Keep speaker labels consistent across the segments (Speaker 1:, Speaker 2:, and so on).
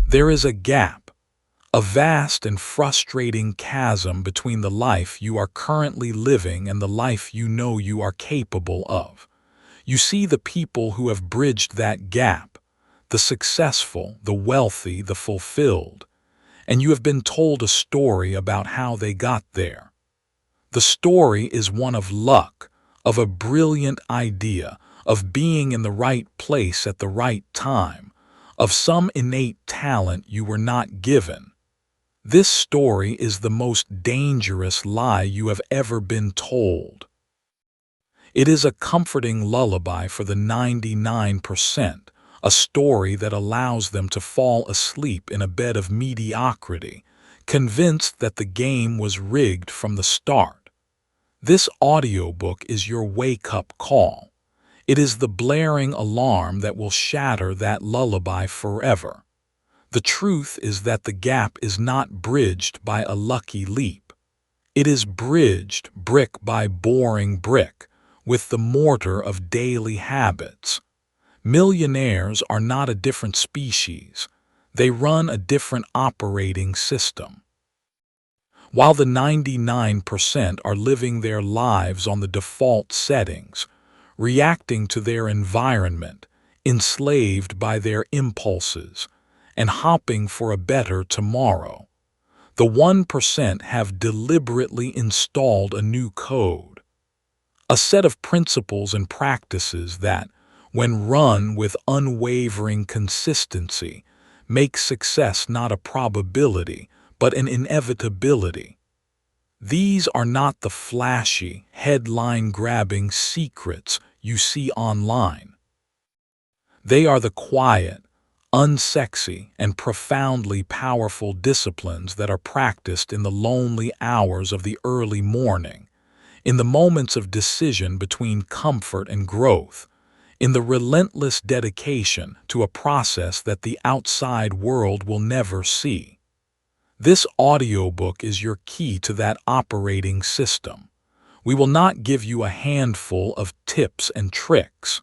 Speaker 1: There is a gap, a vast and frustrating chasm between the life you are currently living and the life you know you are capable of. You see the people who have bridged that gap, the successful, the wealthy, the fulfilled, and you have been told a story about how they got there. The story is one of luck, of a brilliant idea, of being in the right place at the right time, of some innate talent you were not given. This story is the most dangerous lie you have ever been told. It is a comforting lullaby for the 99%, a story that allows them to fall asleep in a bed of mediocrity, convinced that the game was rigged from the start. This audiobook is your wake-up call. It is the blaring alarm that will shatter that lullaby forever. The truth is that the gap is not bridged by a lucky leap. It is bridged brick by boring brick, with the mortar of daily habits. Millionaires are not a different species. They run a different operating system. While the 99% are living their lives on the default settings, reacting to their environment, enslaved by their impulses, and hoping for a better tomorrow, the 1% have deliberately installed a new code, a set of principles and practices that, when run with unwavering consistency, make success not a probability, but an inevitability. These are not the flashy, headline-grabbing secrets you see online. They are the quiet, unsexy, and profoundly powerful disciplines that are practiced in the lonely hours of the early morning, in the moments of decision between comfort and growth, in the relentless dedication to a process that the outside world will never see. This audiobook is your key to that operating system. We will not give you a handful of tips and tricks.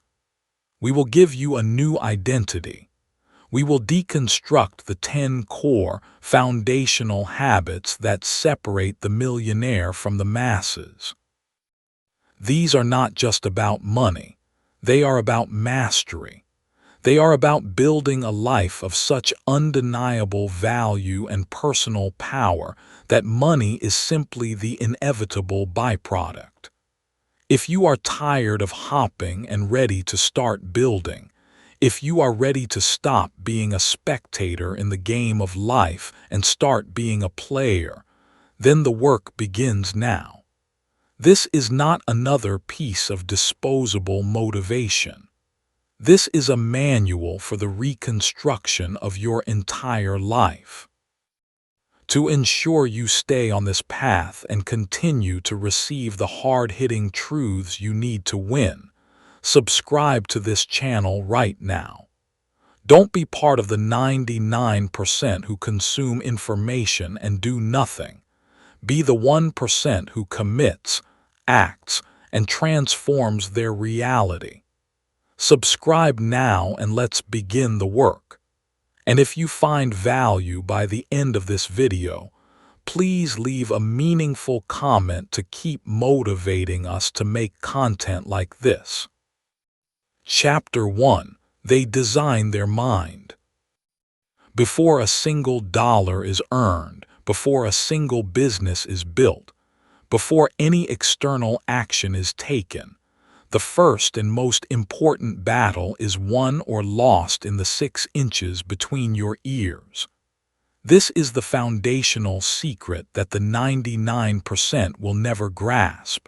Speaker 1: We will give you a new identity. We will deconstruct the 10 core foundational habits that separate the millionaire from the masses. These are not just about money. They are about mastery. They are about building a life of such undeniable value and personal power that money is simply the inevitable byproduct. If you are tired of hopping and ready to start building, if you are ready to stop being a spectator in the game of life and start being a player, then the work begins now. This is not another piece of disposable motivation. This is a manual for the reconstruction of your entire life. To ensure you stay on this path and continue to receive the hard-hitting truths you need to win, subscribe to this channel right now. Don't be part of the 99% who consume information and do nothing. Be the 1% who commits, acts, and transforms their reality. Subscribe now and let's begin the work. And if you find value by the end of this video, please leave a meaningful comment to keep motivating us to make content like this. Chapter 1. They design their mind. Before a single dollar is earned, before a single business is built, before any external action is taken, the first and most important battle is won or lost in the 6 inches between your ears. This is the foundational secret that the 99% will never grasp.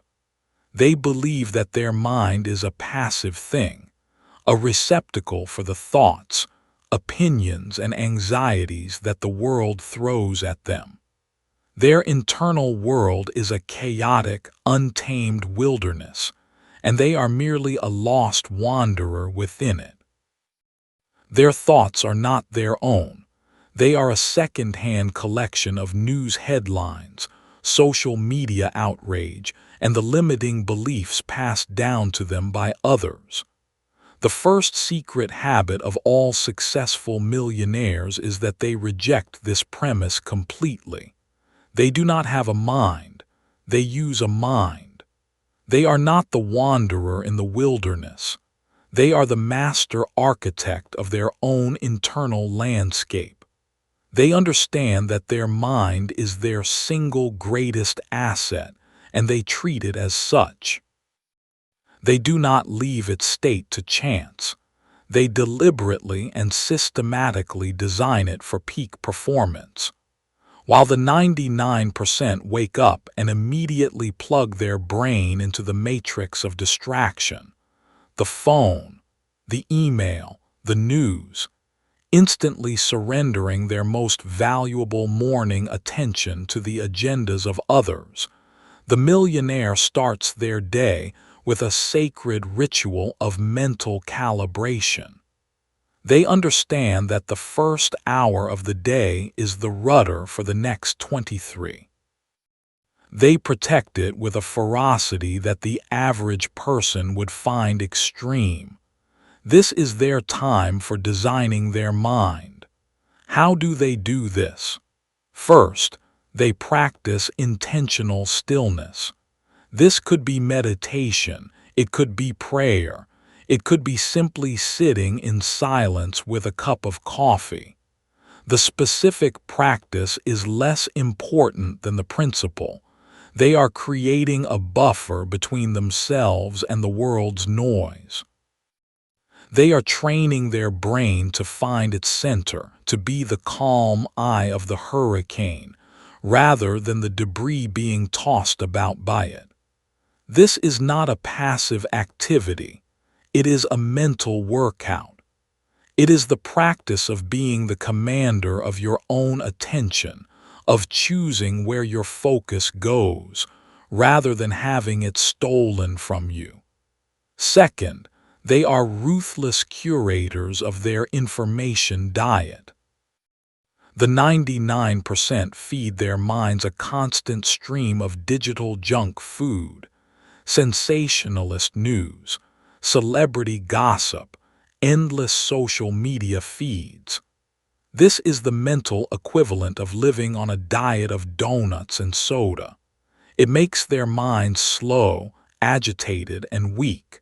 Speaker 1: They believe that their mind is a passive thing, a receptacle for the thoughts, opinions, and anxieties that the world throws at them. Their internal world is a chaotic, untamed wilderness, and they are merely a lost wanderer within it. Their thoughts are not their own. They are a second-hand collection of news headlines, social media outrage, and the limiting beliefs passed down to them by others. The first secret habit of all successful millionaires is that they reject this premise completely. They do not have a mind, they use a mind. They are not the wanderer in the wilderness. They are the master architect of their own internal landscape. They understand that their mind is their single greatest asset, and they treat it as such. They do not leave its state to chance. They deliberately and systematically design it for peak performance. While the 99% wake up and immediately plug their brain into the matrix of distraction, the phone, the email, the news, instantly surrendering their most valuable morning attention to the agendas of others, the millionaire starts their day with a sacred ritual of mental calibration. They understand that the first hour of the day is the rudder for the next 23. They protect it with a ferocity that the average person would find extreme. This is their time for designing their mind. How do they do this? First, they practice intentional stillness. This could be meditation, it could be prayer, it could be simply sitting in silence with a cup of coffee. The specific practice is less important than the principle. They are creating a buffer between themselves and the world's noise. They are training their brain to find its center, to be the calm eye of the hurricane, rather than the debris being tossed about by it. This is not a passive activity. It is a mental workout. It is the practice of being the commander of your own attention, of choosing where your focus goes, rather than having it stolen from you. Second, they are ruthless curators of their information diet. The 99% feed their minds a constant stream of digital junk food, sensationalist news, celebrity gossip, endless social media feeds. This is the mental equivalent of living on a diet of donuts and soda. It makes their minds slow, agitated, and weak.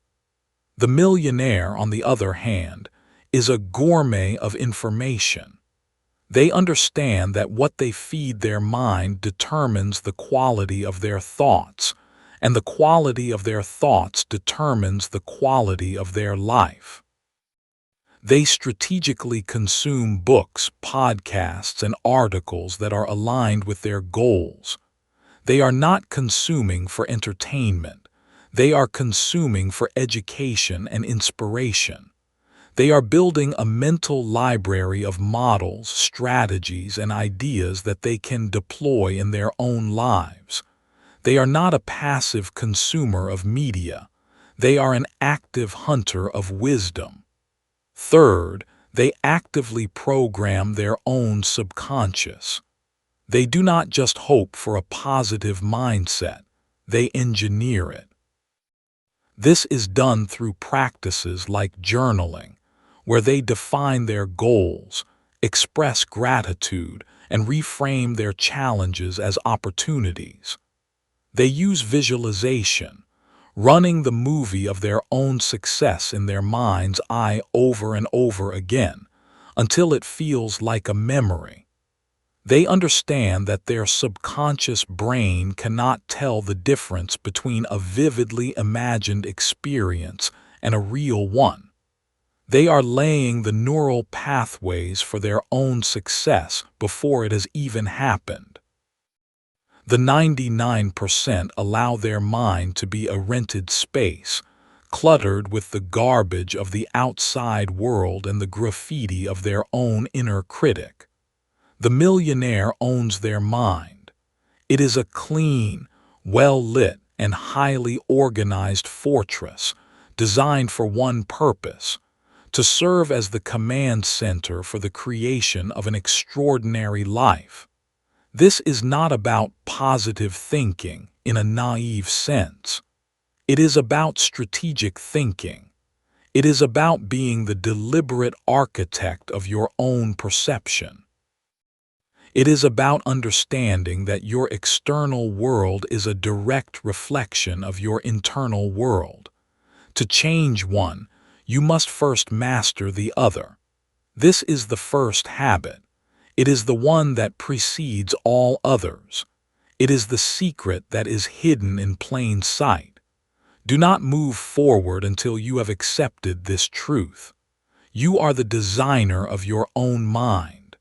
Speaker 1: The millionaire, on the other hand, is a gourmet of information. They understand that what they feed their mind determines the quality of their thoughts, and the quality of their thoughts determines the quality of their life. They strategically consume books, podcasts, and articles that are aligned with their goals. They are not consuming for entertainment. They are consuming for education and inspiration. They are building a mental library of models, strategies, and ideas that they can deploy in their own lives. They are not a passive consumer of media. They are an active hunter of wisdom. Third, they actively program their own subconscious. They do not just hope for a positive mindset, they engineer it. This is done through practices like journaling, where they define their goals, express gratitude, and reframe their challenges as opportunities. They use visualization, running the movie of their own success in their mind's eye over and over again, until it feels like a memory. They understand that their subconscious brain cannot tell the difference between a vividly imagined experience and a real one. They are laying the neural pathways for their own success before it has even happened. The 99% allow their mind to be a rented space, cluttered with the garbage of the outside world and the graffiti of their own inner critic. The millionaire owns their mind. It is a clean, well-lit, and highly organized fortress, designed for one purpose: to serve as the command center for the creation of an extraordinary life. This is not about positive thinking in a naive sense. It is about strategic thinking. It is about being the deliberate architect of your own perception. It is about understanding that your external world is a direct reflection of your internal world. To change one, you must first master the other. This is the first habit. It is the one that precedes all others. It is the secret that is hidden in plain sight. Do not move forward until you have accepted this truth. You are the designer of your own mind.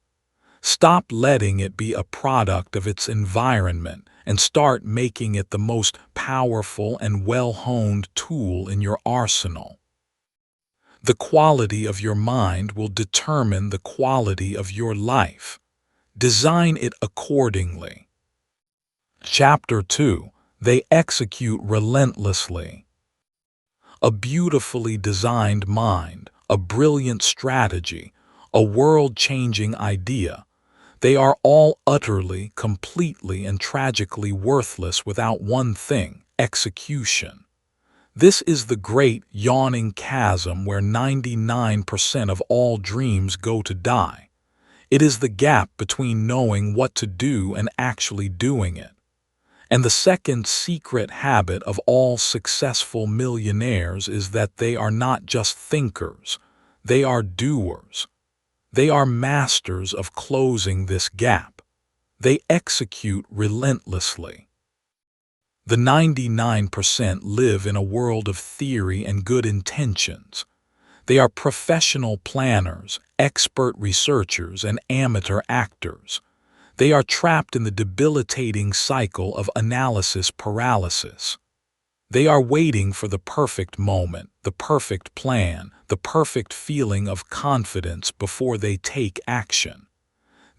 Speaker 1: Stop letting it be a product of its environment and start making it the most powerful and well-honed tool in your arsenal. The quality of your mind will determine the quality of your life. Design it accordingly. Chapter 2. They execute relentlessly. A beautifully designed mind, a brilliant strategy, a world-changing idea. They are all utterly, completely, and tragically worthless without one thing: execution. This is the great, yawning chasm where 99% of all dreams go to die. It is the gap between knowing what to do and actually doing it. And the second secret habit of all successful millionaires is that they are not just thinkers, they are doers. They are masters of closing this gap. They execute relentlessly. The 99% live in a world of theory and good intentions. They are professional planners, expert researchers, and amateur actors. They are trapped in the debilitating cycle of analysis paralysis. They are waiting for the perfect moment, the perfect plan, the perfect feeling of confidence before they take action.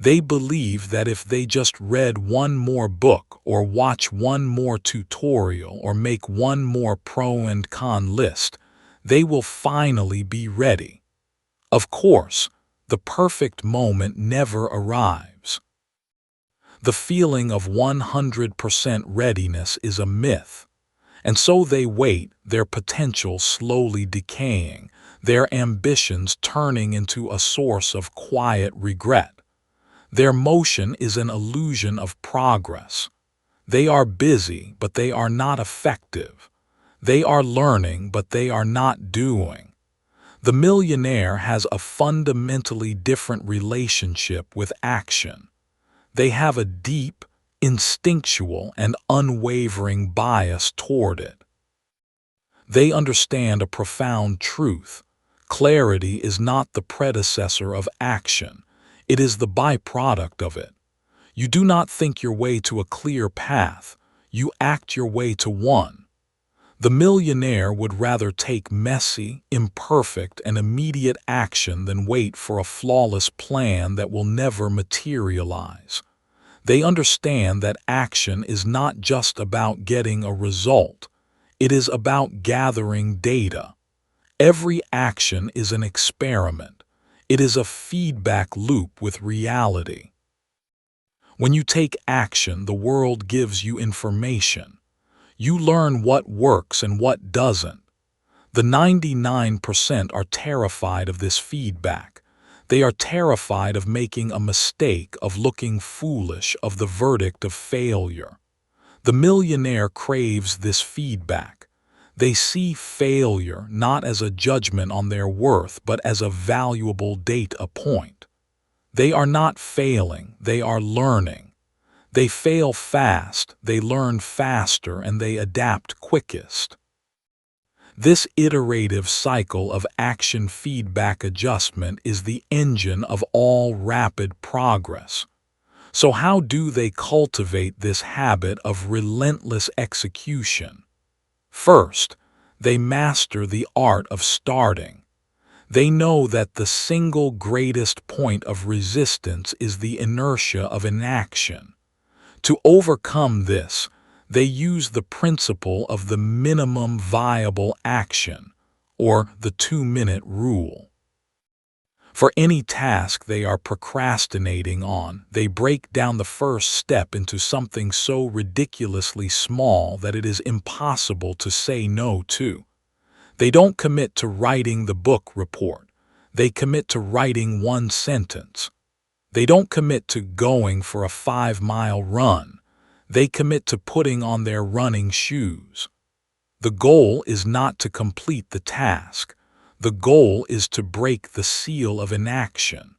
Speaker 1: They believe that if they just read one more book or watch one more tutorial or make one more pro and con list, they will finally be ready. Of course, the perfect moment never arrives. The feeling of 100% readiness is a myth, and so they wait, their potential slowly decaying, their ambitions turning into a source of quiet regret. Their motion is an illusion of progress. They are busy, but they are not effective. They are learning, but they are not doing. The millionaire has a fundamentally different relationship with action. They have a deep, instinctual, and unwavering bias toward it. They understand a profound truth. Clarity is not the predecessor of action. It is the byproduct of it. You do not think your way to a clear path. You act your way to one. The millionaire would rather take messy, imperfect, and immediate action than wait for a flawless plan that will never materialize. They understand that action is not just about getting a result. It is about gathering data. Every action is an experiment. It is a feedback loop with reality. When you take action, the world gives you information. You learn what works and what doesn't. The 99% are terrified of this feedback. They are terrified of making a mistake, of looking foolish, of the verdict of failure. The millionaire craves this feedback. They see failure not as a judgment on their worth, but as a valuable data point. They are not failing, they are learning. They fail fast, they learn faster, and they adapt quickest. This iterative cycle of action feedback adjustment is the engine of all rapid progress. So how do they cultivate this habit of relentless execution? First, they master the art of starting. They know that the single greatest point of resistance is the inertia of inaction. To overcome this, they use the principle of the minimum viable action, or the 2-minute rule. For any task they are procrastinating on, they break down the first step into something so ridiculously small that it is impossible to say no to. They don't commit to writing the book report. They commit to writing one sentence. They don't commit to going for a 5-mile run. They commit to putting on their running shoes. The goal is not to complete the task. The goal is to break the seal of inaction.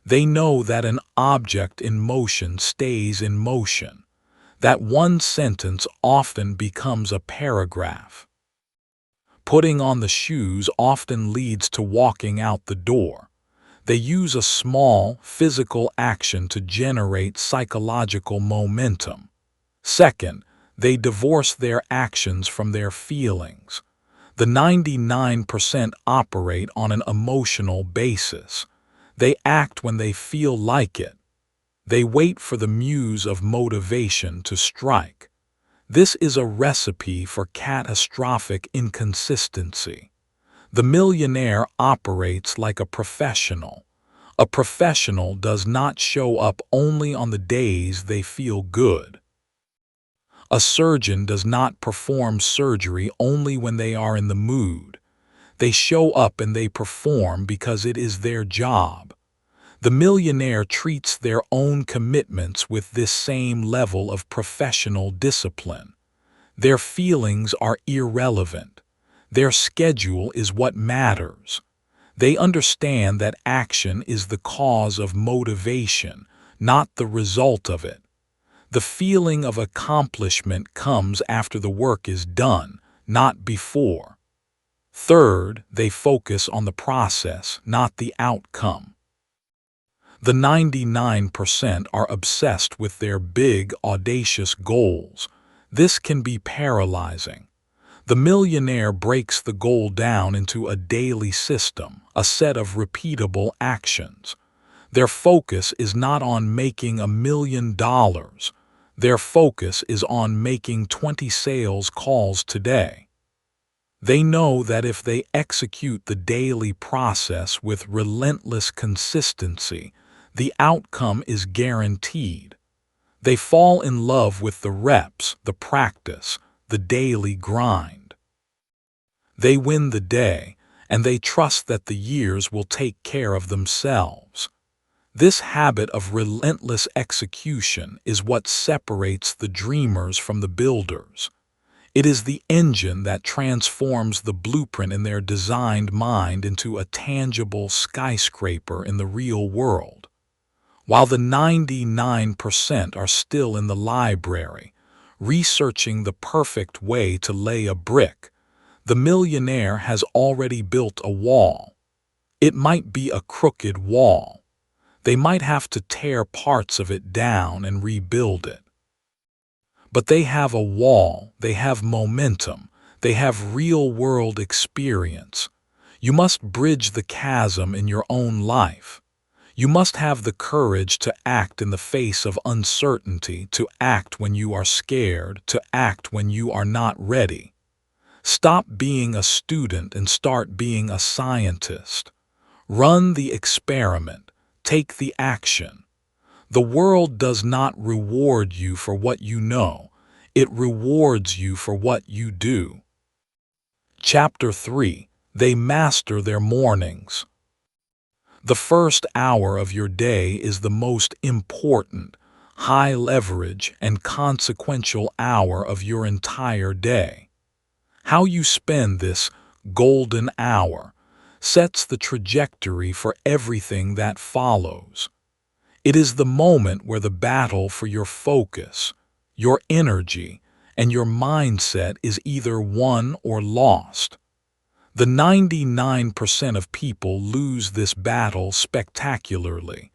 Speaker 1: They know that an object in motion stays in motion, that one sentence often becomes a paragraph. Putting on the shoes often leads to walking out the door. They use a small, physical action to generate psychological momentum. Second, they divorce their actions from their feelings. The 99% operate on an emotional basis. They act when they feel like it. They wait for the muse of motivation to strike. This is a recipe for catastrophic inconsistency. The millionaire operates like a professional. A professional does not show up only on the days they feel good. A surgeon does not perform surgery only when they are in the mood. They show up and they perform because it is their job. The millionaire treats their own commitments with this same level of professional discipline. Their feelings are irrelevant. Their schedule is what matters. They understand that action is the cause of motivation, not the result of it. The feeling of accomplishment comes after the work is done, not before. Third, they focus on the process, not the outcome. The 99% are obsessed with their big, audacious goals. This can be paralyzing. The millionaire breaks the goal down into a daily system, a set of repeatable actions. Their focus is not on making $1 million. Their focus is on making 20 sales calls today. They know that if they execute the daily process with relentless consistency, the outcome is guaranteed. They fall in love with the reps, the practice, the daily grind. They win the day, and they trust that the years will take care of themselves. This habit of relentless execution is what separates the dreamers from the builders. It is the engine that transforms the blueprint in their designed mind into a tangible skyscraper in the real world. While the 99% are still in the library, researching the perfect way to lay a brick, the millionaire has already built a wall. It might be a crooked wall. They might have to tear parts of it down and rebuild it. But they have a wall, they have momentum, they have real-world experience. You must bridge the chasm in your own life. You must have the courage to act in the face of uncertainty, to act when you are scared, to act when you are not ready. Stop being a student and start being a scientist. Run the experiment. Take the action. The world does not reward you for what you know. It rewards you for what you do. Chapter 3. They master their mornings. The first hour of your day is the most important, high-leverage, and consequential hour of your entire day. How you spend this golden hour sets the trajectory for everything that follows. It is the moment where the battle for your focus, your energy, and your mindset is either won or lost. The 99% of people lose this battle spectacularly,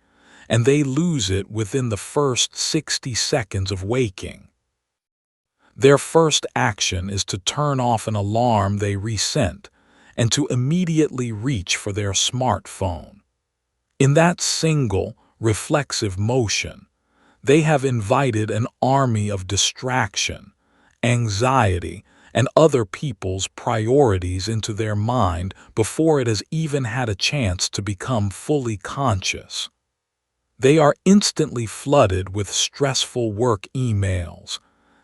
Speaker 1: and they lose it within the first 60 seconds of waking. Their first action is to turn off an alarm they resent and to immediately reach for their smartphone. In that single, reflexive motion, they have invited an army of distraction, anxiety, and other people's priorities into their mind before it has even had a chance to become fully conscious. They are instantly flooded with stressful work emails,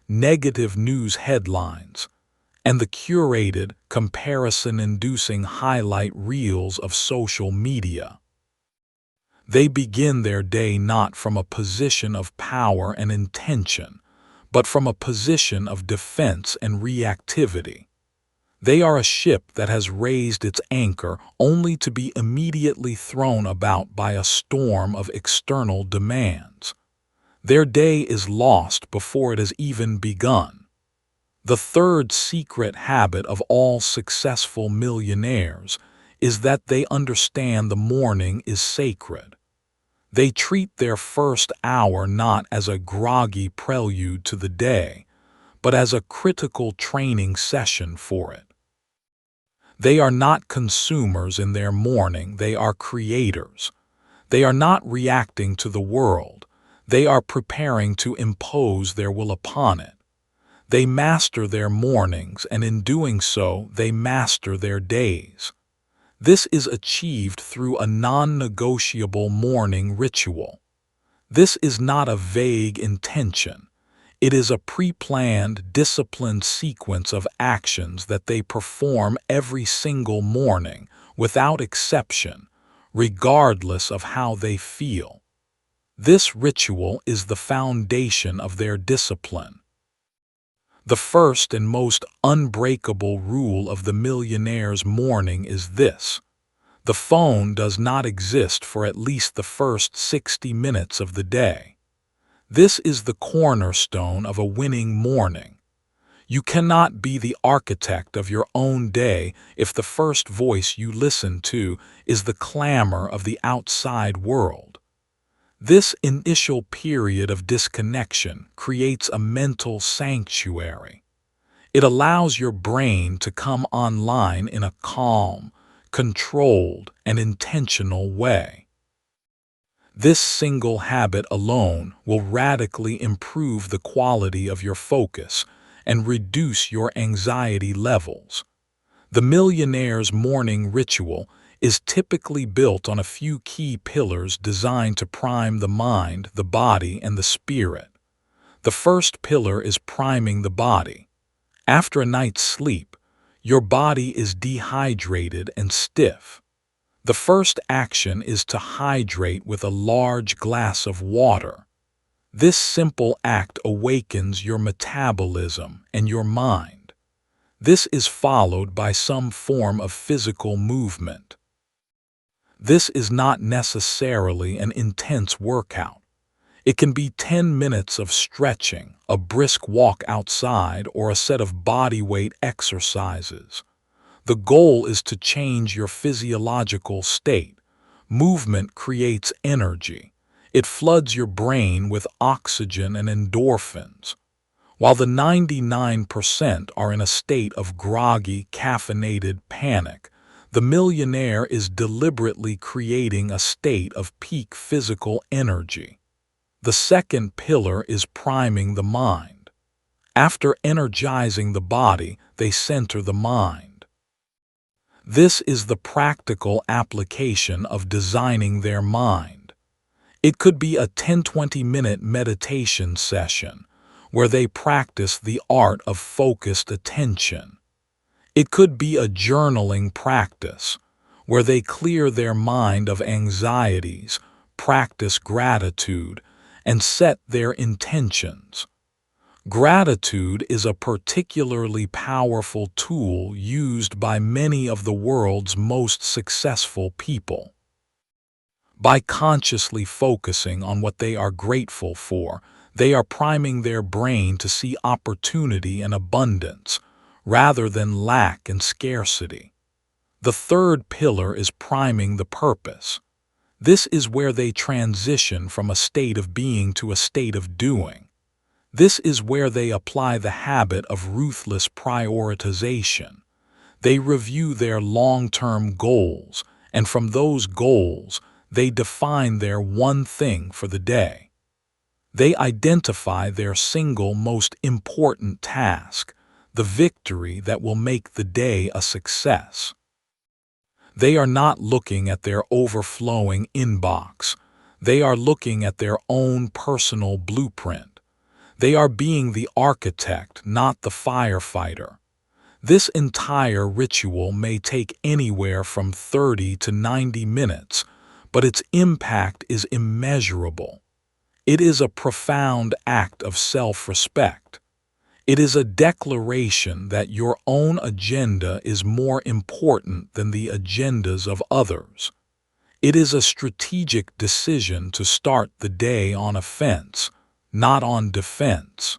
Speaker 1: negative news headlines, and the curated, comparison-inducing highlight reels of social media. They begin their day not from a position of power and intention, but from a position of defense and reactivity. They are a ship that has raised its anchor only to be immediately thrown about by a storm of external demands. Their day is lost before it has even begun. The third secret habit of all successful millionaires is that they understand the morning is sacred. They treat their first hour not as a groggy prelude to the day, but as a critical training session for it. They are not consumers in their morning, they are creators. They are not reacting to the world, they are preparing to impose their will upon it. They master their mornings, and in doing so, they master their days. This is achieved through a non-negotiable morning ritual. This is not a vague intention. It is a pre-planned, disciplined sequence of actions that they perform every single morning, without exception, regardless of how they feel. This ritual is the foundation of their discipline. The first and most unbreakable rule of the millionaire's morning is this: the phone does not exist for at least the first 60 minutes of the day. This is the cornerstone of a winning morning. You cannot be the architect of your own day if the first voice you listen to is the clamor of the outside world. This initial period of disconnection creates a mental sanctuary. It allows your brain to come online in a calm, controlled, and intentional way. This single habit alone will radically improve the quality of your focus and reduce your anxiety levels. The millionaire's morning ritual is typically built on a few key pillars designed to prime the mind, the body, and the spirit. The first pillar is priming the body. After a night's sleep, your body is dehydrated and stiff. The first action is to hydrate with a large glass of water. This simple act awakens your metabolism and your mind. This is followed by some form of physical movement. This is not necessarily an intense workout. It can be 10 minutes of stretching, a brisk walk outside, or a set of bodyweight exercises. The goal is to change your physiological state. Movement creates energy. It floods your brain with oxygen and endorphins. While the 99% are in a state of groggy, caffeinated panic, the millionaire is deliberately creating a state of peak physical energy. The second pillar is priming the mind. After energizing the body, they center the mind. This is the practical application of designing their mind. It could be a 10-20-minute meditation session where they practice the art of focused attention. It could be a journaling practice where they clear their mind of anxieties, practice gratitude, and set their intentions. Gratitude is a particularly powerful tool used by many of the world's most successful people. By consciously focusing on what they are grateful for, they are priming their brain to see opportunity and abundance, rather than lack and scarcity. The third pillar is priming the purpose. This is where they transition from a state of being to a state of doing. This is where they apply the habit of ruthless prioritization. They review their long-term goals, and from those goals, they define their one thing for the day. They identify their single most important task, the victory that will make the day a success. They are not looking at their overflowing inbox. They are looking at their own personal blueprint. They are being the architect, not the firefighter. This entire ritual may take anywhere from 30 to 90 minutes, but its impact is immeasurable. It is a profound act of self-respect. It is a declaration that your own agenda is more important than the agendas of others. It is a strategic decision to start the day on offense, not on defense.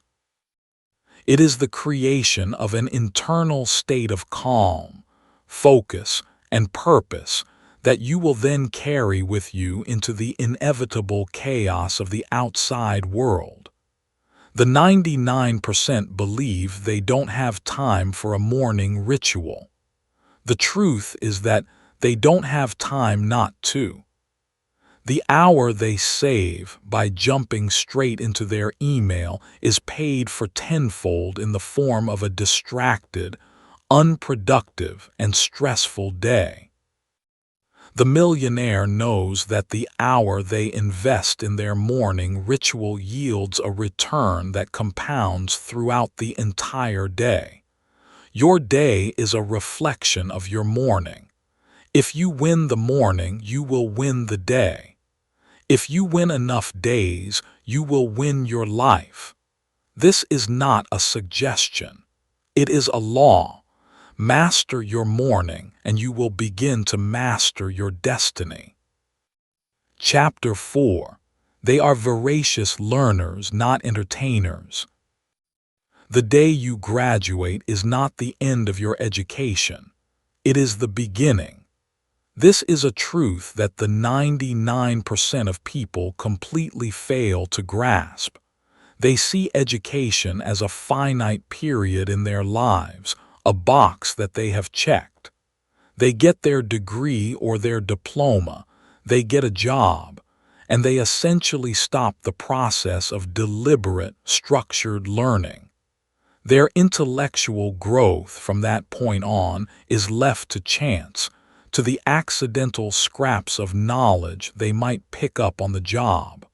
Speaker 1: It is the creation of an internal state of calm, focus, and purpose that you will then carry with you into the inevitable chaos of the outside world. The 99% believe they don't have time for a morning ritual. The truth is that they don't have time not to. The hour they save by jumping straight into their email is paid for tenfold in the form of a distracted, unproductive, and stressful day. The millionaire knows that the hour they invest in their morning ritual yields a return that compounds throughout the entire day. Your day is a reflection of your morning. If you win the morning, you will win the day. If you win enough days, you will win your life. This is not a suggestion. It is a law. Master your morning, and you will begin to master your destiny. Chapter 4. They are voracious learners, not entertainers. The day you graduate is not the end of your education. It is the beginning. This is a truth that the 99% of people completely fail to grasp. They see education as a finite period in their lives, a box that they have checked. They get their degree or their diploma, they get a job, and they essentially stop the process of deliberate, structured learning. Their intellectual growth from that point on is left to chance, to the accidental scraps of knowledge they might pick up on the job.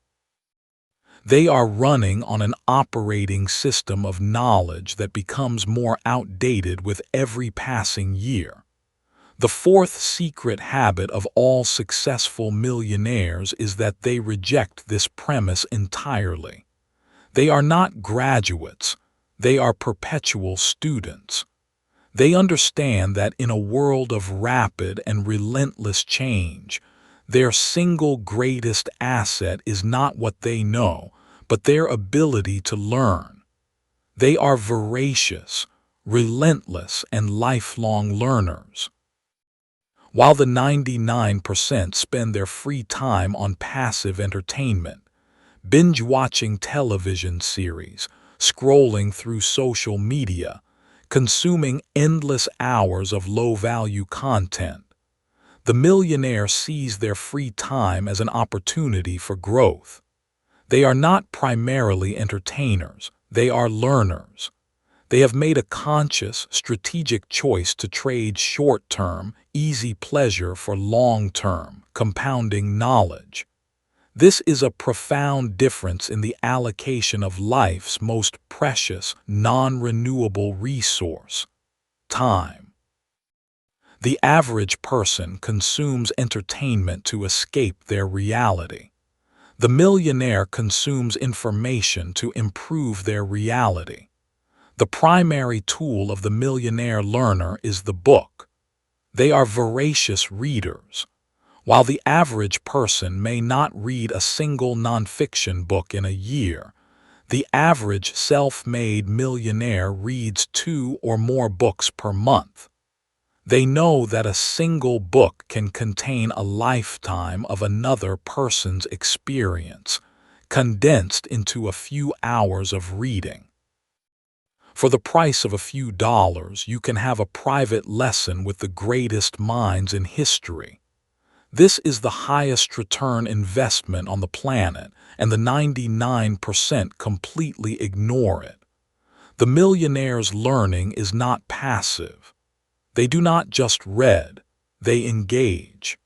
Speaker 1: They are running on an operating system of knowledge that becomes more outdated with every passing year. The fourth secret habit of all successful millionaires is that they reject this premise entirely. They are not graduates, they are perpetual students. They understand that in a world of rapid and relentless change, their single greatest asset is not what they know, but their ability to learn. They are voracious, relentless, and lifelong learners. While the 99% spend their free time on passive entertainment, binge-watching television series, scrolling through social media, consuming endless hours of low-value content, the millionaire sees their free time as an opportunity for growth. They are not primarily entertainers, they are learners. They have made a conscious, strategic choice to trade short-term, easy pleasure for long-term, compounding knowledge. This is a profound difference in the allocation of life's most precious, non-renewable resource: time. The average person consumes entertainment to escape their reality. The millionaire consumes information to improve their reality. The primary tool of the millionaire learner is the book. They are voracious readers. While the average person may not read a single nonfiction book in a year, the average self-made millionaire reads 2 or more books per month. They know that a single book can contain a lifetime of another person's experience, condensed into a few hours of reading. For the price of a few dollars, you can have a private lesson with the greatest minds in history. This is the highest return investment on the planet, and the 99% completely ignore it. The millionaire's learning is not passive. They do not just read, they engage.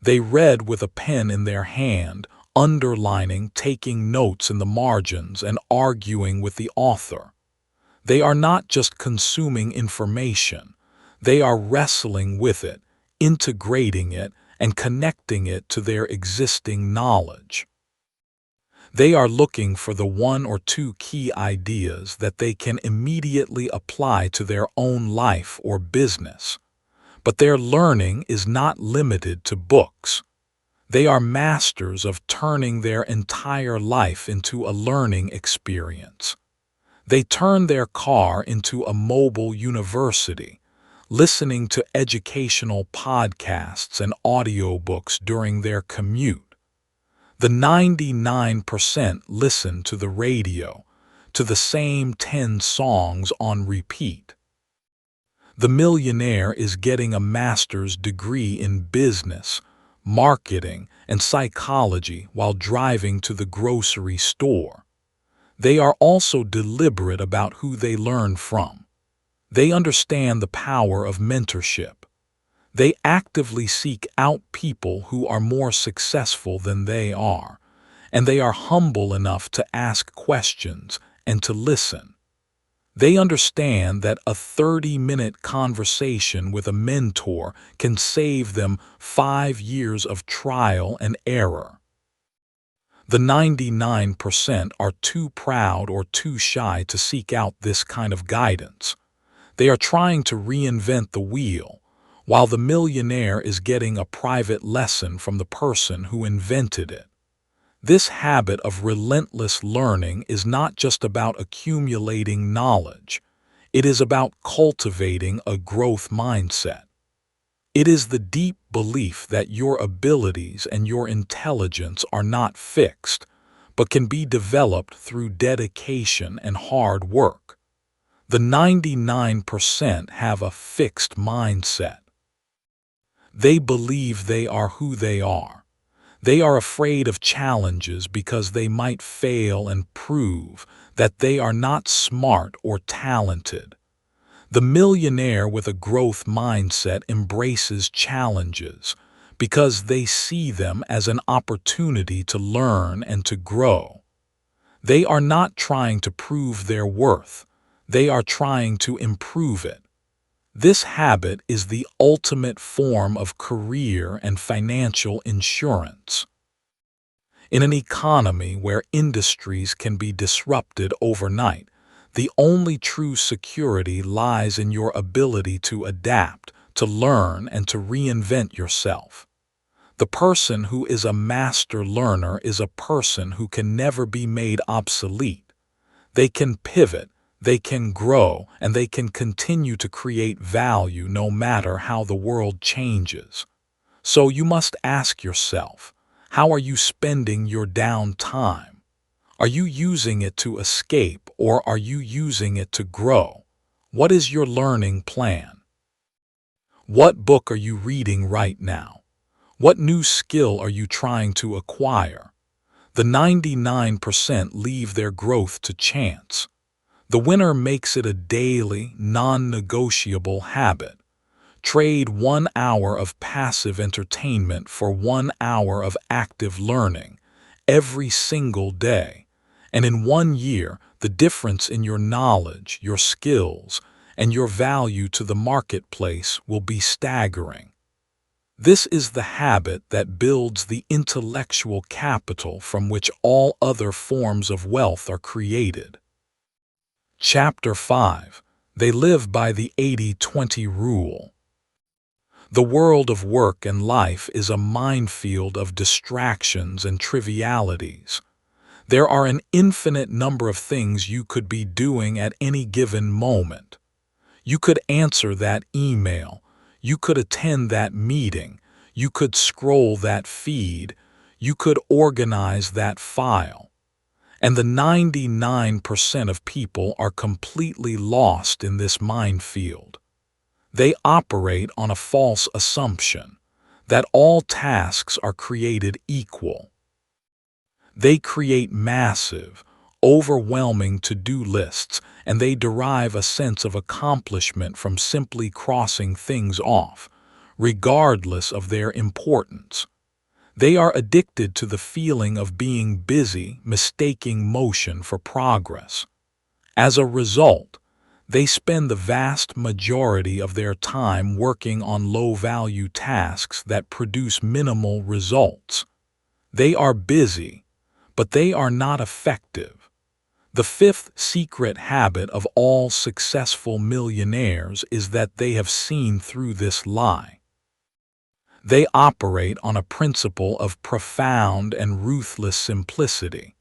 Speaker 1: They read with a pen in their hand, underlining, taking notes in the margins, and arguing with the author. They are not just consuming information. They are wrestling with it, integrating it, and connecting it to their existing knowledge. They are looking for the one or two key ideas that they can immediately apply to their own life or business. But their learning is not limited to books. They are masters of turning their entire life into a learning experience. They turn their car into a mobile university, listening to educational podcasts and audiobooks during their commute. The 99% listen to the radio, to the same 10 songs on repeat. The millionaire is getting a master's degree in business, marketing, and psychology while driving to the grocery store. They are also deliberate about who they learn from. They understand the power of mentorship. They actively seek out people who are more successful than they are, and they are humble enough to ask questions and to listen. They understand that a 30-minute conversation with a mentor can save them 5 years of trial and error. The 99% are too proud or too shy to seek out this kind of guidance. They are trying to reinvent the wheel, while the millionaire is getting a private lesson from the person who invented it. This habit of relentless learning is not just about accumulating knowledge. It is about cultivating a growth mindset. It is the deep belief that your abilities and your intelligence are not fixed, but can be developed through dedication and hard work. The 99% have a fixed mindset. They believe they are who they are. They are afraid of challenges because they might fail and prove that they are not smart or talented. The millionaire with a growth mindset embraces challenges because they see them as an opportunity to learn and to grow. They are not trying to prove their worth. They are trying to improve it. This habit is the ultimate form of career and financial insurance. In an economy where industries can be disrupted overnight, the only true security lies in your ability to adapt, to learn, and to reinvent yourself. The person who is a master learner is a person who can never be made obsolete. They can pivot, they can grow, and they can continue to create value no matter how the world changes. So you must ask yourself, how are you spending your downtime? Are you using it to escape, or are you using it to grow? What is your learning plan? What book are you reading right now? What new skill are you trying to acquire? The 99% leave their growth to chance. The winner makes it a daily, non-negotiable habit. Trade 1 hour of passive entertainment for 1 hour of active learning every single day. And in 1 year, the difference in your knowledge, your skills, and your value to the marketplace will be staggering. This is the habit that builds the intellectual capital from which all other forms of wealth are created. Chapter 5. They live by the 80-20 rule. The world of work and life is a minefield of distractions and trivialities. There are an infinite number of things you could be doing at any given moment. You could answer that email. You could attend that meeting. You could scroll that feed. You could organize that file. And the 99% of people are completely lost in this minefield. They operate on a false assumption that all tasks are created equal. They create massive, overwhelming to-do lists, and they derive a sense of accomplishment from simply crossing things off, regardless of their importance. They are addicted to the feeling of being busy, mistaking motion for progress. As a result, They spend the vast majority of their time working on low-value tasks that produce minimal results. They are busy, but they are not effective. The fifth secret habit of all successful millionaires is that they have seen through this lie. They operate on a principle of profound and ruthless simplicity.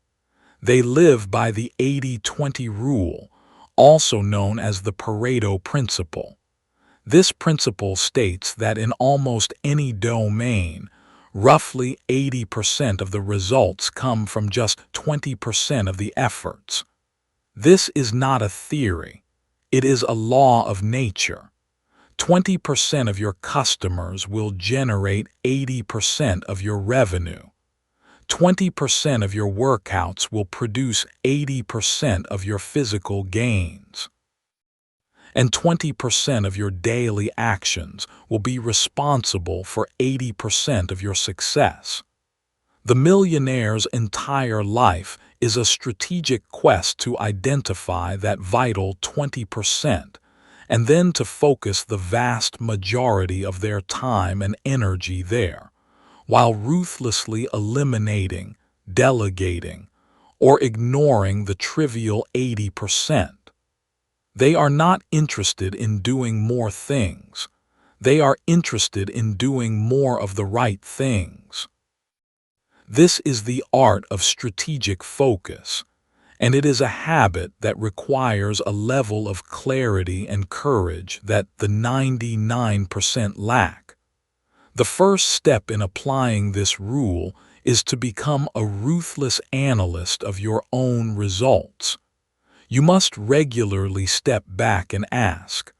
Speaker 1: They live by the 80-20 rule, also known as the Pareto principle. This principle states that in almost any domain, roughly 80% of the results come from just 20% of the efforts. This is not a theory. It is a law of nature. 20% of your customers will generate 80% of your revenue. 20% of your workouts will produce 80% of your physical gains. And 20% of your daily actions will be responsible for 80% of your success. The millionaire's entire life is a strategic quest to identify that vital 20% and then to focus the vast majority of their time and energy there, while ruthlessly eliminating, delegating, or ignoring the trivial 80%. They are not interested in doing more things. They are interested in doing more of the right things. This is the art of strategic focus, and it is a habit that requires a level of clarity and courage that the 99% lack. The first step in applying this rule is to become a ruthless analyst of your own results. You must regularly step back and ask,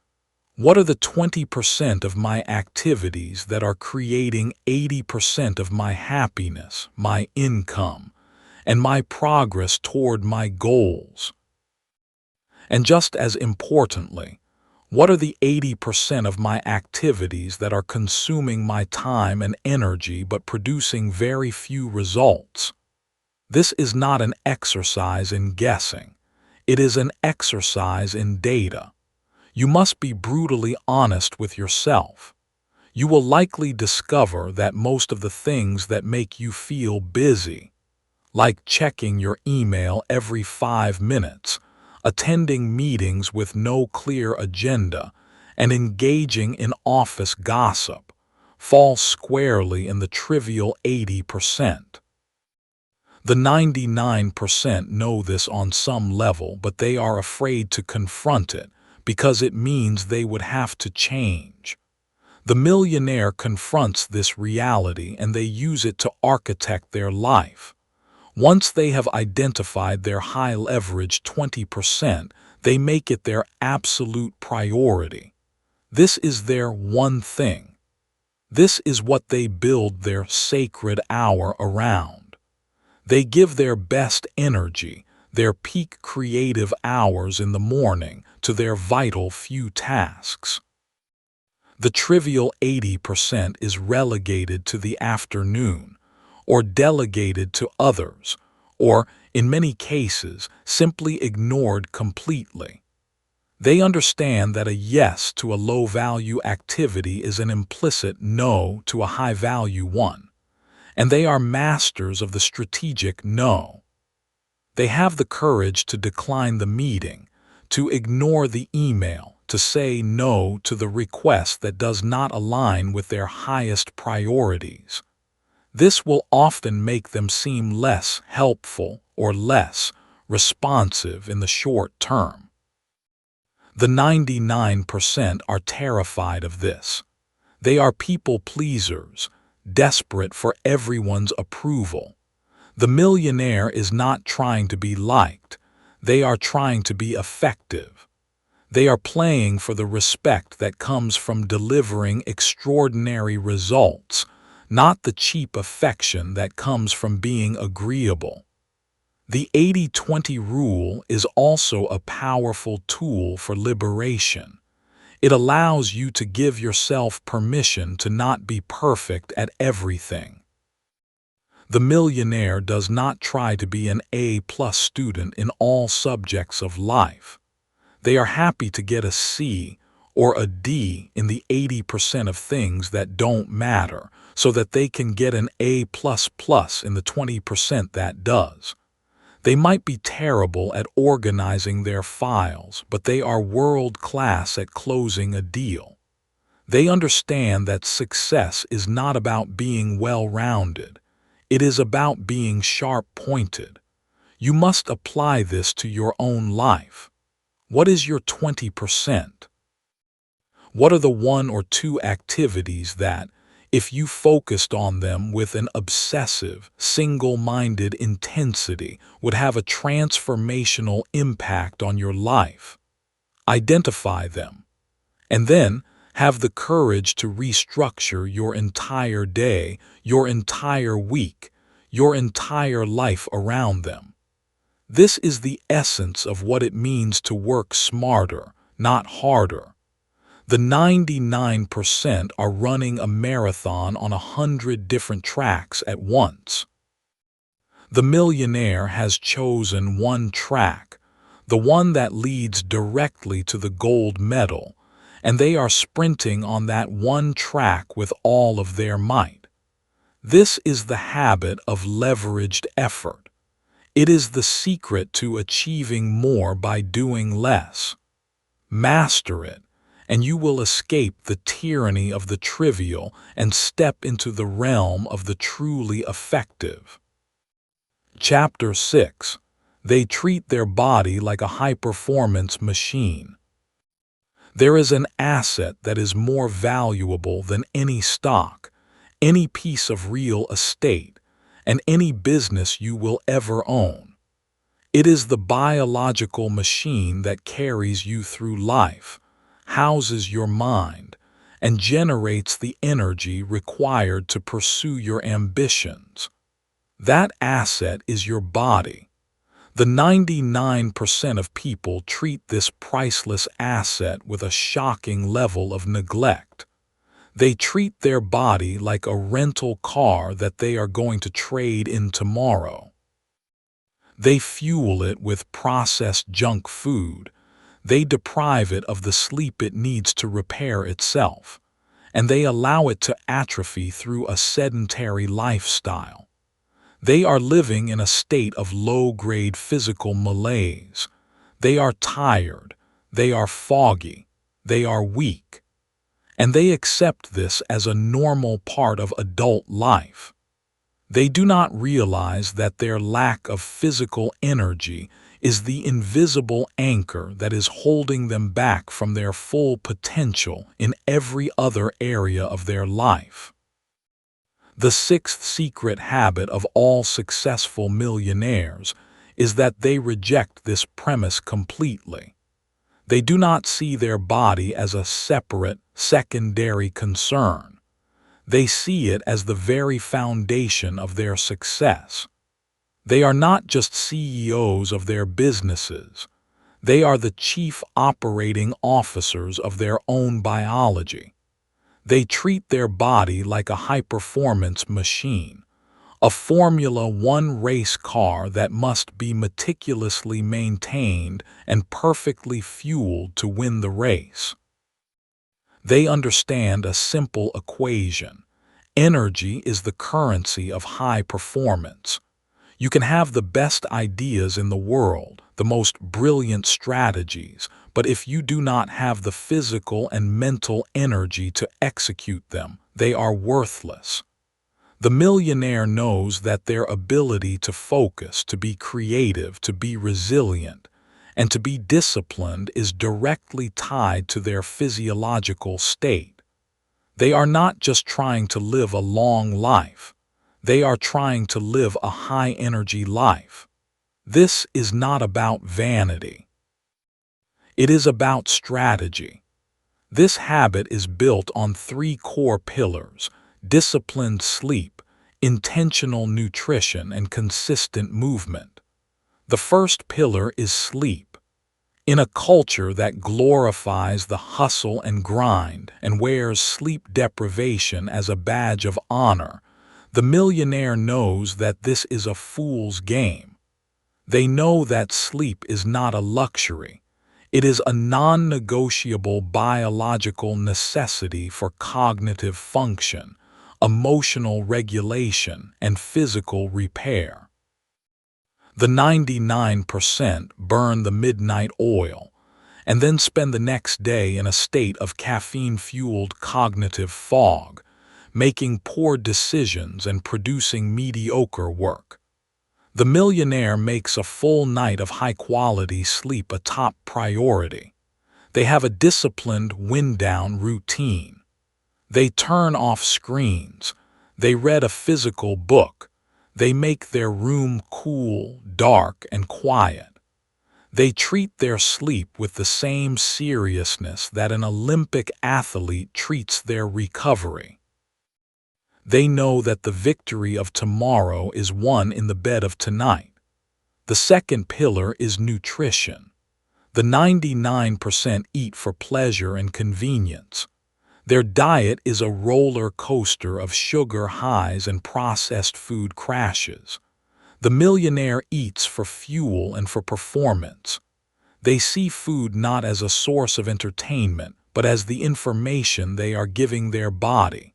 Speaker 1: what are the 20% of my activities that are creating 80% of my happiness, my income, and my progress toward my goals? And just as importantly, what are the 80% of my activities that are consuming my time and energy but producing very few results? This is not an exercise in guessing. It is an exercise in data. You must be brutally honest with yourself. You will likely discover that most of the things that make you feel busy, like checking your email every 5 minutes, attending meetings with no clear agenda, and engaging in office gossip, fall squarely in the trivial 80%. The 99% know this on some level, but they are afraid to confront it because it means they would have to change. The millionaire confronts this reality and they use it to architect their life. Once they have identified their high-leverage 20%, they make it their absolute priority. This is their one thing. This is what they build their sacred hour around. They give their best energy, their peak creative hours in the morning, to their vital few tasks. The trivial 80% is relegated to the afternoon, or delegated to others, or, in many cases, simply ignored completely. They understand that a yes to a low-value activity is an implicit no to a high-value one, and they are masters of the strategic no. They have the courage to decline the meeting, to ignore the email, to say no to the request that does not align with their highest priorities. This will often make them seem less helpful or less responsive in the short term. The 99% are terrified of this. They are people pleasers, desperate for everyone's approval. The millionaire is not trying to be liked. They are trying to be effective. They are playing for the respect that comes from delivering extraordinary results, not the cheap affection that comes from being agreeable. The 80-20 rule is also a powerful tool for liberation. It allows you to give yourself permission to not be perfect at everything. The millionaire does not try to be an A+ student in all subjects of life. They are happy to get a C or a D in the 80% of things that don't matter so that they can get an A++ in the 20% that does. They might be terrible at organizing their files, but they are world-class at closing a deal. They understand that success is not about being well-rounded. It is about being sharp-pointed. You must apply this to your own life. What is your 20%? What are the one or two activities that, if you focused on them with an obsessive, single-minded intensity, would have a transformational impact on your life? Identify them, and then have the courage to restructure your entire day, your entire week, your entire life around them. This is the essence of what it means to work smarter, not harder. The 99% are running a marathon on 100 different tracks at once. The millionaire has chosen one track, the one that leads directly to the gold medal, and they are sprinting on that one track with all of their might. This is the habit of leveraged effort. It is the secret to achieving more by doing less. Master it, and you will escape the tyranny of the trivial and step into the realm of the truly effective. Chapter 6. They treat their body like a high-performance machine. There is an asset that is more valuable than any stock, any piece of real estate, and any business you will ever own. It is the biological machine that carries you through life, houses your mind, and generates the energy required to pursue your ambitions. That asset is your body. The 99% of people treat this priceless asset with a shocking level of neglect. They treat their body like a rental car that they are going to trade in tomorrow. They fuel it with processed junk food. They deprive it of the sleep it needs to repair itself, and they allow it to atrophy through a sedentary lifestyle. They are living in a state of low-grade physical malaise. They are tired, they are foggy, they are weak, and they accept this as a normal part of adult life. They do not realize that their lack of physical energy is the invisible anchor that is holding them back from their full potential in every other area of their life. The sixth secret habit of all successful millionaires is that they reject this premise completely. They do not see their body as a separate, secondary concern. They see it as the very foundation of their success. They are not just CEOs of their businesses. They are the chief operating officers of their own biology. They treat their body like a high-performance machine, a Formula One race car that must be meticulously maintained and perfectly fueled to win the race. They understand a simple equation. Energy is the currency of high performance. You can have the best ideas in the world, the most brilliant strategies, but if you do not have the physical and mental energy to execute them, they are worthless. The millionaire knows that their ability to focus, to be creative, to be resilient, and to be disciplined is directly tied to their physiological state. They are not just trying to live a long life. They are trying to live a high-energy life. This is not about vanity. It is about strategy. This habit is built on three core pillars: disciplined sleep, intentional nutrition, and consistent movement. The first pillar is sleep. In a culture that glorifies the hustle and grind and wears sleep deprivation as a badge of honor, the millionaire knows that this is a fool's game. They know that sleep is not a luxury. It is a non-negotiable biological necessity for cognitive function, emotional regulation, and physical repair. The 99% burn the midnight oil and then spend the next day in a state of caffeine-fueled cognitive fog, making poor decisions and producing mediocre work. The millionaire makes a full night of high-quality sleep a top priority. They have a disciplined wind-down routine. They turn off screens. They read a physical book. They make their room cool, dark, and quiet. They treat their sleep with the same seriousness that an Olympic athlete treats their recovery. They know that the victory of tomorrow is won in the bed of tonight. The second pillar is nutrition. The 99% eat for pleasure and convenience. Their diet is a roller coaster of sugar highs and processed food crashes. The millionaire eats for fuel and for performance. They see food not as a source of entertainment, but as the information they are giving their body.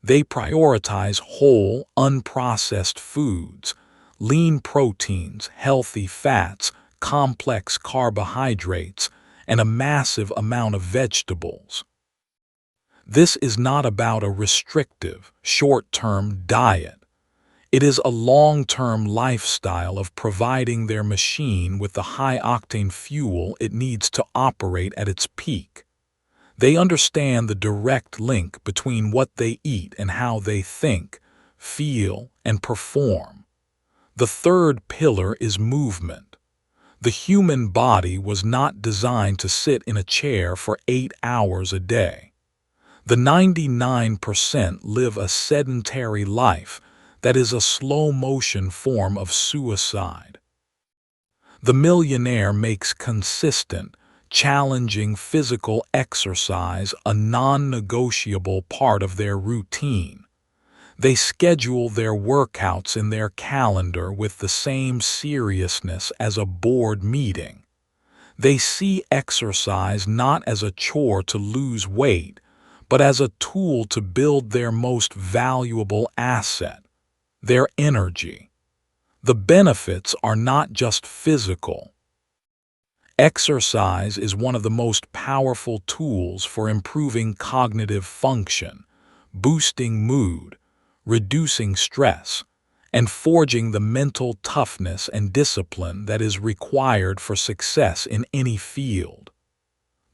Speaker 1: They prioritize whole, unprocessed foods, lean proteins, healthy fats, complex carbohydrates, and a massive amount of vegetables. This is not about a restrictive, short-term diet. It is a long-term lifestyle of providing their machine with the high-octane fuel it needs to operate at its peak. They understand the direct link between what they eat and how they think, feel, and perform. The third pillar is movement. The human body was not designed to sit in a chair for 8 hours a day. The 99% live a sedentary life that is a slow-motion form of suicide. The millionaire makes consistent, challenging physical exercise a non-negotiable part of their routine. They schedule their workouts in their calendar with the same seriousness as a board meeting. They see exercise not as a chore to lose weight, but as a tool to build their most valuable asset, their energy. The benefits are not just physical. Exercise is one of the most powerful tools for improving cognitive function, boosting mood, reducing stress, and forging the mental toughness and discipline that is required for success in any field.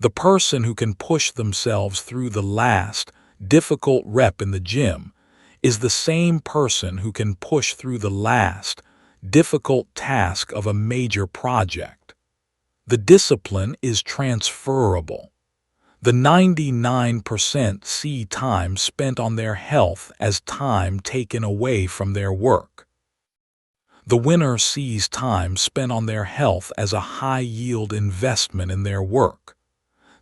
Speaker 1: The person who can push themselves through the last, difficult rep in the gym is the same person who can push through the last, difficult task of a major project. The discipline is transferable. The 99% see time spent on their health as time taken away from their work. The winner sees time spent on their health as a high-yield investment in their work.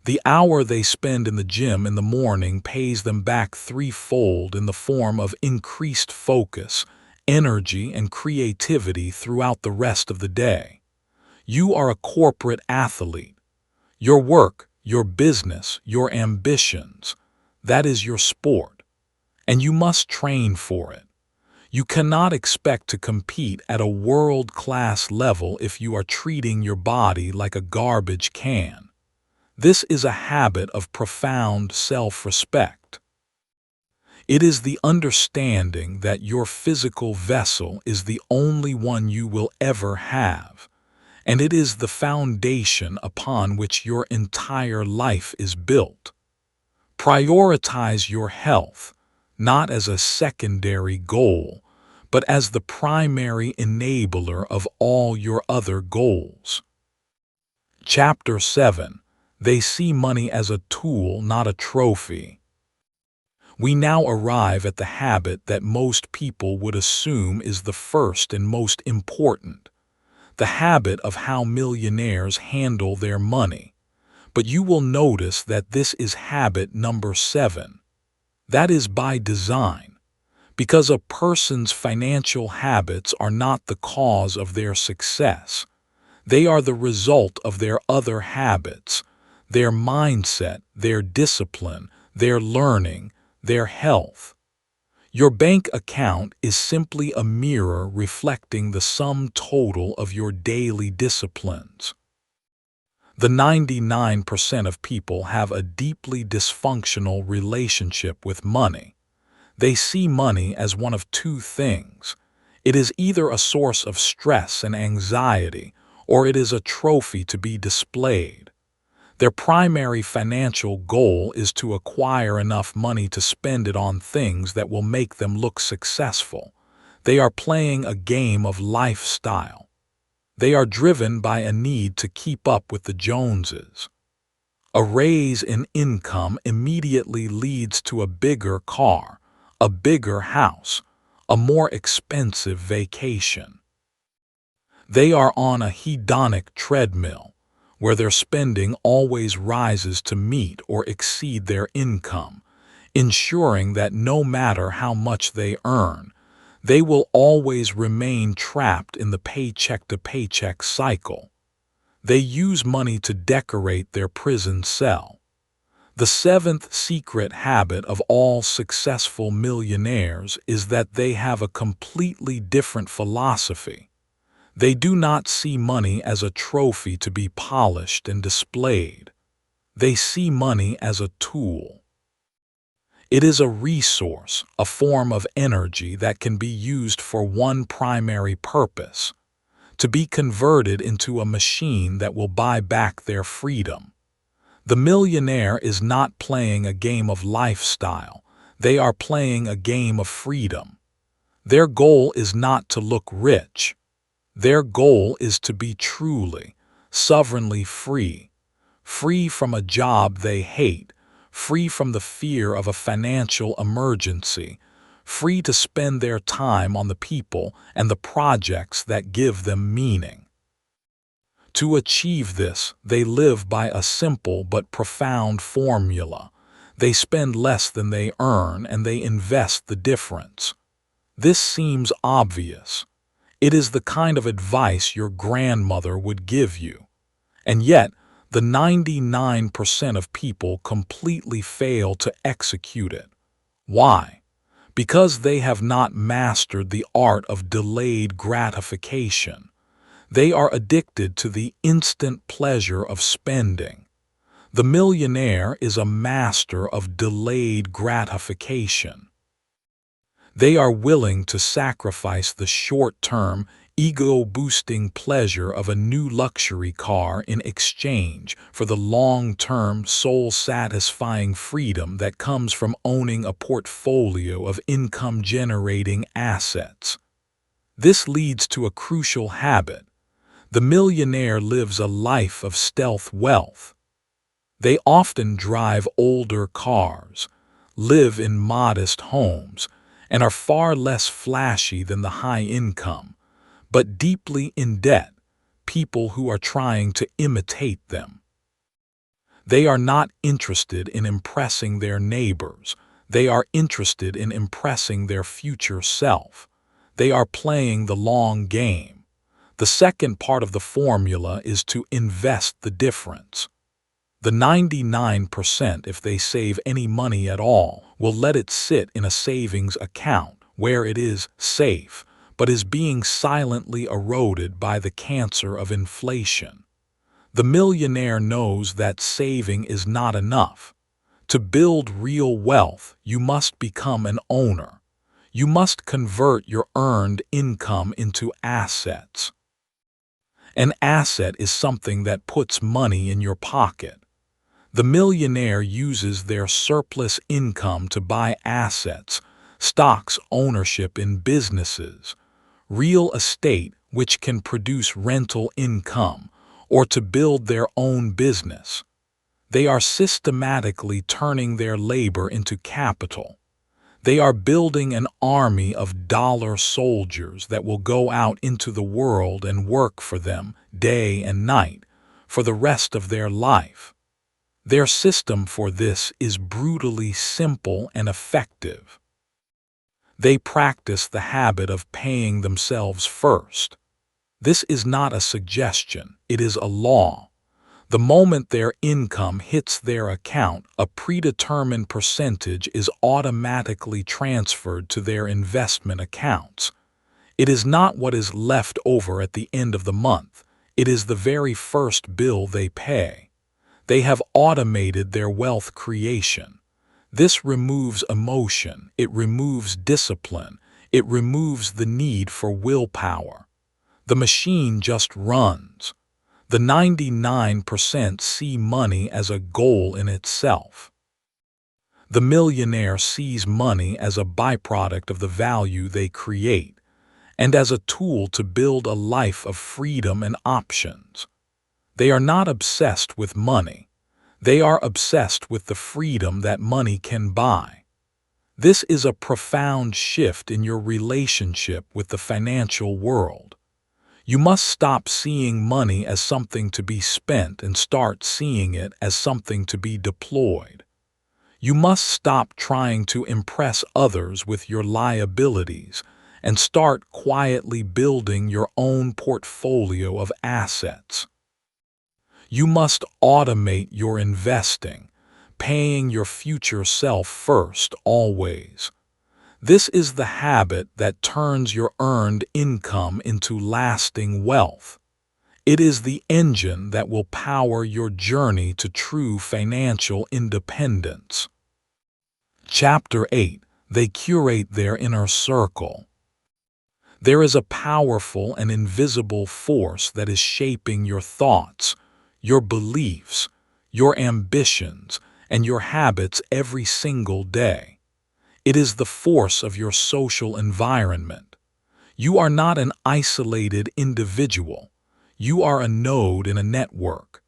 Speaker 1: The hour they spend in the gym in the morning pays them back threefold in the form of increased focus, energy, and creativity throughout the rest of the day. You are a corporate athlete. Your work, your business, your ambitions, that is your sport, and you must train for it. You cannot expect to compete at a world-class level if you are treating your body like a garbage can. This is a habit of profound self-respect. It is the understanding that your physical vessel is the only one you will ever have, and it is the foundation upon which your entire life is built. Prioritize your health, not as a secondary goal, but as the primary enabler of all your other goals. Chapter 7. They see money as a tool, not a trophy. We now arrive at the habit that most people would assume is the first and most important, the habit of how millionaires handle their money. But you will notice that this is habit number 7. That is by design, because a person's financial habits are not the cause of their success. They are the result of their other habits, their mindset, their discipline, their learning, their health. Your bank account is simply a mirror reflecting the sum total of your daily disciplines. The 99% of people have a deeply dysfunctional relationship with money. They see money as one of two things. It is either a source of stress and anxiety, or it is a trophy to be displayed. Their primary financial goal is to acquire enough money to spend it on things that will make them look successful. They are playing a game of lifestyle. They are driven by a need to keep up with the Joneses. A raise in income immediately leads to a bigger car, a bigger house, a more expensive vacation. They are on a hedonic treadmill, where their spending always rises to meet or exceed their income, ensuring that no matter how much they earn, they will always remain trapped in the paycheck-to-paycheck cycle. They use money to decorate their prison cell. The seventh secret habit of all successful millionaires is that they have a completely different philosophy. They do not see money as a trophy to be polished and displayed. They see money as a tool. It is a resource, a form of energy that can be used for one primary purpose: to be converted into a machine that will buy back their freedom. The millionaire is not playing a game of lifestyle. They are playing a game of freedom. Their goal is not to look rich. Their goal is to be truly, sovereignly free, free from a job they hate, free from the fear of a financial emergency, free to spend their time on the people and the projects that give them meaning. To achieve this, they live by a simple but profound formula. They spend less than they earn and they invest the difference. This seems obvious. It is the kind of advice your grandmother would give you. And yet, the 99% of people completely fail to execute it. Why? Because they have not mastered the art of delayed gratification. They are addicted to the instant pleasure of spending. The millionaire is a master of delayed gratification. They are willing to sacrifice the short-term, ego-boosting pleasure of a new luxury car in exchange for the long-term, soul-satisfying freedom that comes from owning a portfolio of income-generating assets. This leads to a crucial habit. The millionaire lives a life of stealth wealth. They often drive older cars, live in modest homes, and are far less flashy than the high-income, but deeply in debt, people who are trying to imitate them. They are not interested in impressing their neighbors. They are interested in impressing their future self. They are playing the long game. The second part of the formula is to invest the difference. The 99%, if they save any money at all, will let it sit in a savings account where it is safe, but is being silently eroded by the cancer of inflation. The millionaire knows that saving is not enough. To build real wealth, you must become an owner. You must convert your earned income into assets. An asset is something that puts money in your pocket. The millionaire uses their surplus income to buy assets, stocks, ownership in businesses, real estate which can produce rental income, or to build their own business. They are systematically turning their labor into capital. They are building an army of dollar soldiers that will go out into the world and work for them day and night for the rest of their life. Their system for this is brutally simple and effective. They practice the habit of paying themselves first. This is not a suggestion, it is a law. The moment their income hits their account, a predetermined percentage is automatically transferred to their investment accounts. It is not what is left over at the end of the month. It is the very first bill they pay. They have automated their wealth creation. This removes emotion, it removes discipline, it removes the need for willpower. The machine just runs. The 99% see money as a goal in itself. The millionaire sees money as a byproduct of the value they create, and as a tool to build a life of freedom and options. They are not obsessed with money. They are obsessed with the freedom that money can buy. This is a profound shift in your relationship with the financial world. You must stop seeing money as something to be spent and start seeing it as something to be deployed. You must stop trying to impress others with your liabilities and start quietly building your own portfolio of assets. You must automate your investing, paying your future self first always. This is the habit that turns your earned income into lasting wealth. It is the engine that will power your journey to true financial independence. Chapter 8. They curate their inner circle. There is a powerful and invisible force that is shaping your thoughts, your beliefs, your ambitions, and your habits every single day. It is the force of your social environment. You are not an isolated individual. You are a node in a network,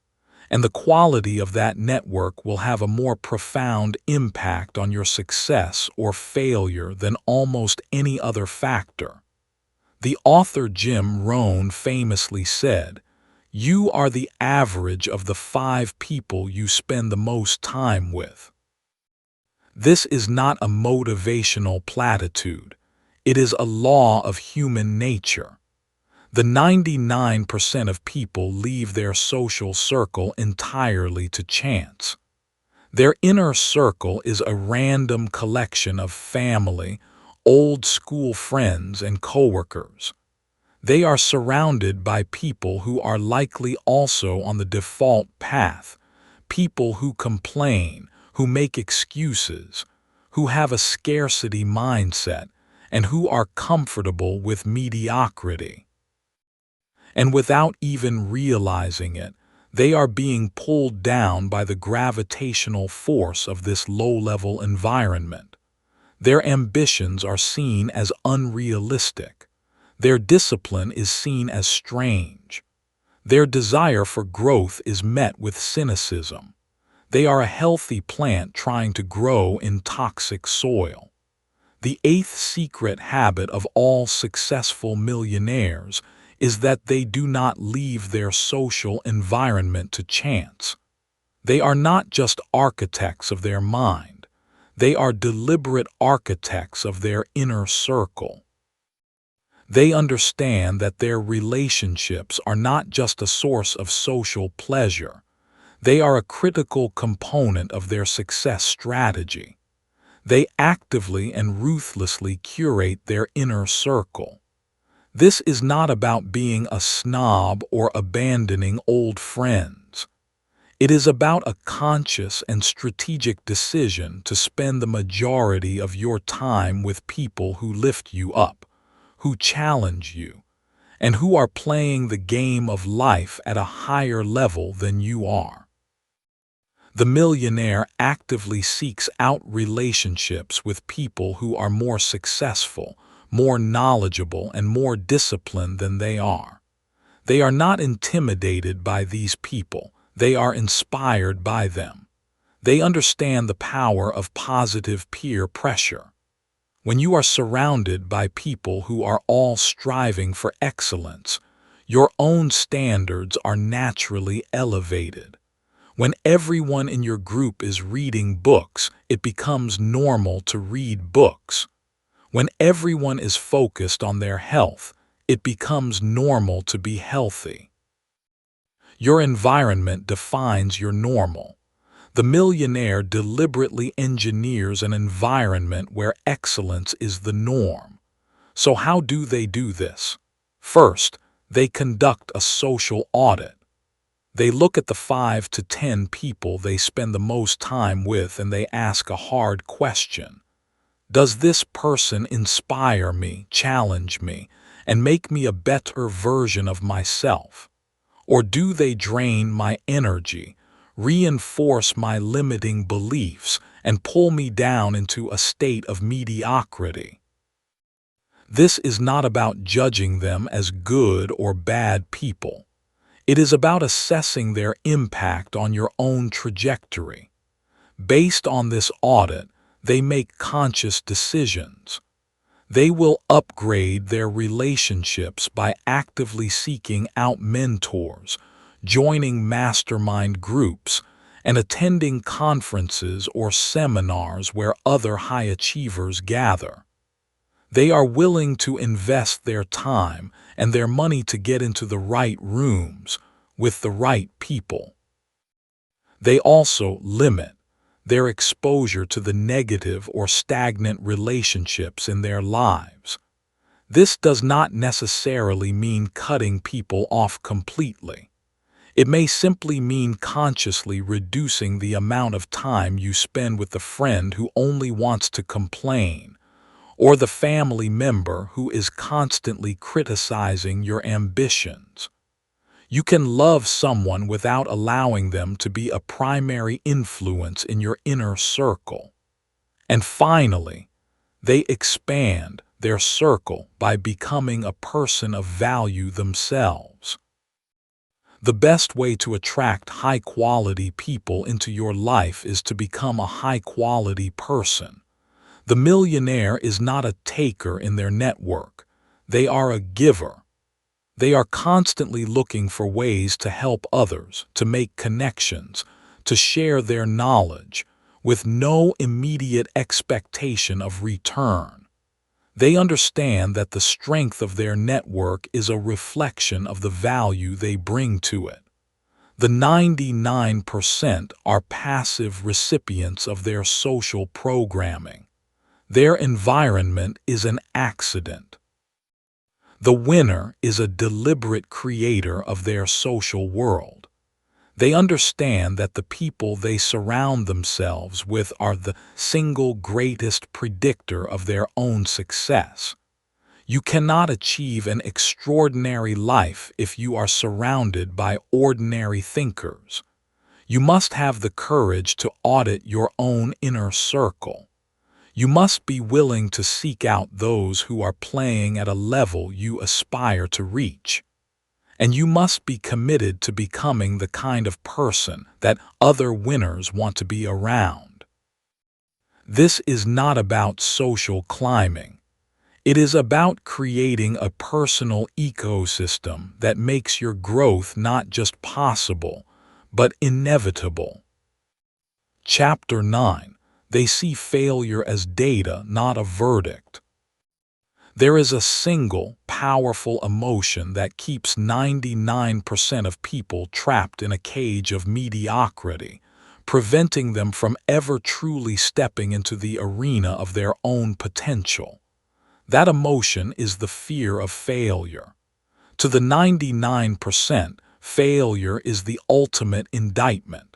Speaker 1: and the quality of that network will have a more profound impact on your success or failure than almost any other factor. The author Jim Rohn famously said, "You are the average of the 5 people you spend the most time with." This is not a motivational platitude. It is a law of human nature. The 99% of people leave their social circle entirely to chance. Their inner circle is a random collection of family, old school friends, and coworkers. They are surrounded by people who are likely also on the default path, people who complain, who make excuses, who have a scarcity mindset, and who are comfortable with mediocrity. And without even realizing it, they are being pulled down by the gravitational force of this low-level environment. Their ambitions are seen as unrealistic. Their discipline is seen as strange. Their desire for growth is met with cynicism. They are a healthy plant trying to grow in toxic soil. The 8th secret habit of all successful millionaires is that they do not leave their social environment to chance. They are not just architects of their mind. They are deliberate architects of their inner circle. They understand that their relationships are not just a source of social pleasure. They are a critical component of their success strategy. They actively and ruthlessly curate their inner circle. This is not about being a snob or abandoning old friends. It is about a conscious and strategic decision to spend the majority of your time with people who lift you up, who challenge you, and who are playing the game of life at a higher level than you are. The millionaire actively seeks out relationships with people who are more successful, more knowledgeable, and more disciplined than they are. They are not intimidated by these people. They are inspired by them. They understand the power of positive peer pressure. When you are surrounded by people who are all striving for excellence, your own standards are naturally elevated. When everyone in your group is reading books, it becomes normal to read books. When everyone is focused on their health, it becomes normal to be healthy. Your environment defines your normal. The millionaire deliberately engineers an environment where excellence is the norm. So how do they do this? First, they conduct a social audit. They look at the 5 to 10 people they spend the most time with and they ask a hard question. Does this person inspire me, challenge me, and make me a better version of myself? Or do they drain my energy, reinforce my limiting beliefs, and pull me down into a state of mediocrity? This is not about judging them as good or bad people. It is about assessing their impact on your own trajectory. Based on this audit, they make conscious decisions. They will upgrade their relationships by actively seeking out mentors, joining mastermind groups, and attending conferences or seminars where other high achievers gather. They are willing to invest their time and their money to get into the right rooms with the right people. They also limit their exposure to the negative or stagnant relationships in their lives. This does not necessarily mean cutting people off completely. It may simply mean consciously reducing the amount of time you spend with the friend who only wants to complain, or the family member who is constantly criticizing your ambitions. You can love someone without allowing them to be a primary influence in your inner circle. And finally, they expand their circle by becoming a person of value themselves. The best way to attract high-quality people into your life is to become a high-quality person. The millionaire is not a taker in their network. They are a giver. They are constantly looking for ways to help others, to make connections, to share their knowledge, with no immediate expectation of return. They understand that the strength of their network is a reflection of the value they bring to it. The 99% are passive recipients of their social programming. Their environment is an accident. The winner is a deliberate creator of their social world. They understand that the people they surround themselves with are the single greatest predictor of their own success. You cannot achieve an extraordinary life if you are surrounded by ordinary thinkers. You must have the courage to audit your own inner circle. You must be willing to seek out those who are playing at a level you aspire to reach. And you must be committed to becoming the kind of person that other winners want to be around. This is not about social climbing. It is about creating a personal ecosystem that makes your growth not just possible, but inevitable. Chapter 9. They see failure as data, not a verdict. There is a single, powerful emotion that keeps 99% of people trapped in a cage of mediocrity, preventing them from ever truly stepping into the arena of their own potential. That emotion is the fear of failure. To the 99%, failure is the ultimate indictment.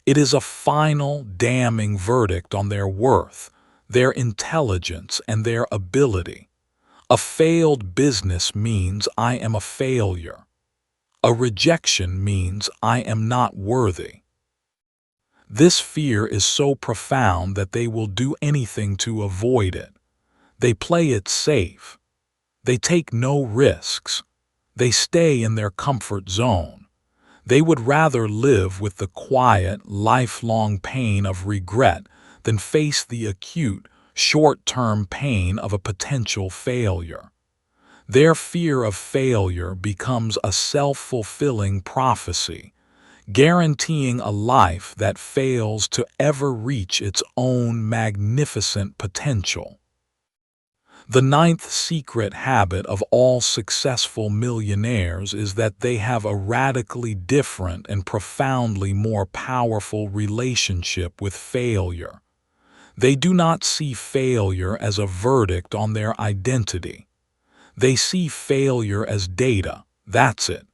Speaker 1: It is a final, damning verdict on their worth, their intelligence, and their ability. A failed business means I am a failure. A rejection means I am not worthy. This fear is so profound that they will do anything to avoid it. They play it safe. They take no risks. They stay in their comfort zone. They would rather live with the quiet, lifelong pain of regret than face the acute, short-term pain of a potential failure. Their fear of failure becomes a self-fulfilling prophecy, guaranteeing a life that fails to ever reach its own magnificent potential. The ninth secret habit of all successful millionaires is that they have a radically different and profoundly more powerful relationship with failure. They do not see failure as a verdict on their identity. They see failure as data, that's it.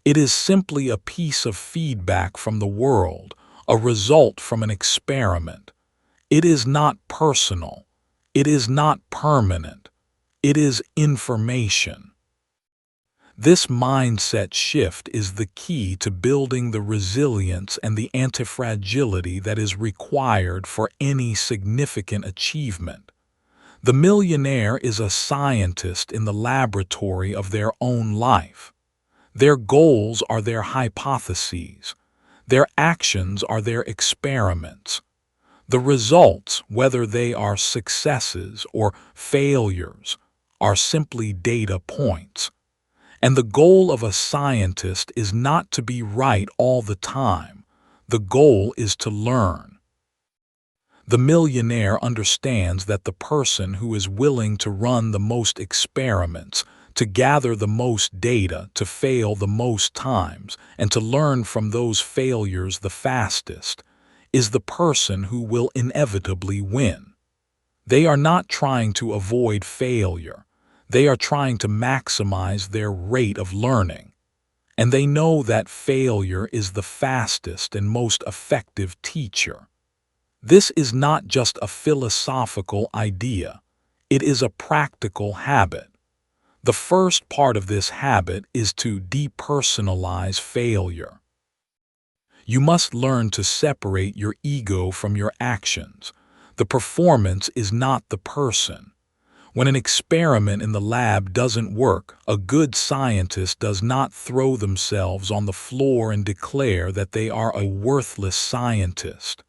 Speaker 1: It is simply a piece of feedback from the world, a result from an experiment. It is not personal. It is not permanent. It is information. This mindset shift is the key to building the resilience and the antifragility that is required for any significant achievement. The millionaire is a scientist in the laboratory of their own life. Their goals are their hypotheses. Their actions are their experiments. The results, whether they are successes or failures, are simply data points. And the goal of a scientist is not to be right all the time. The goal is to learn. The millionaire understands that the person who is willing to run the most experiments, to gather the most data, to fail the most times, and to learn from those failures the fastest, is the person who will inevitably win. They are not trying to avoid failure. They are trying to maximize their rate of learning. And they know that failure is the fastest and most effective teacher. This is not just a philosophical idea. It is a practical habit. The first part of this habit is to depersonalize failure. You must learn to separate your ego from your actions. The performance is not the person. When an experiment in the lab doesn't work, a good scientist does not throw themselves on the floor and declare that they are a worthless scientist.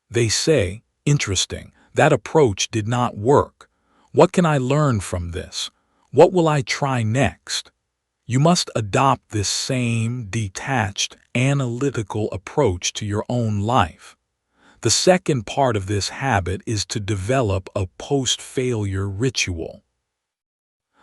Speaker 1: They say, "Interesting, that approach did not work. What can I learn from this? What will I try next?" You must adopt this same detached, analytical approach to your own life. The second part of this habit is to develop a post-failure ritual.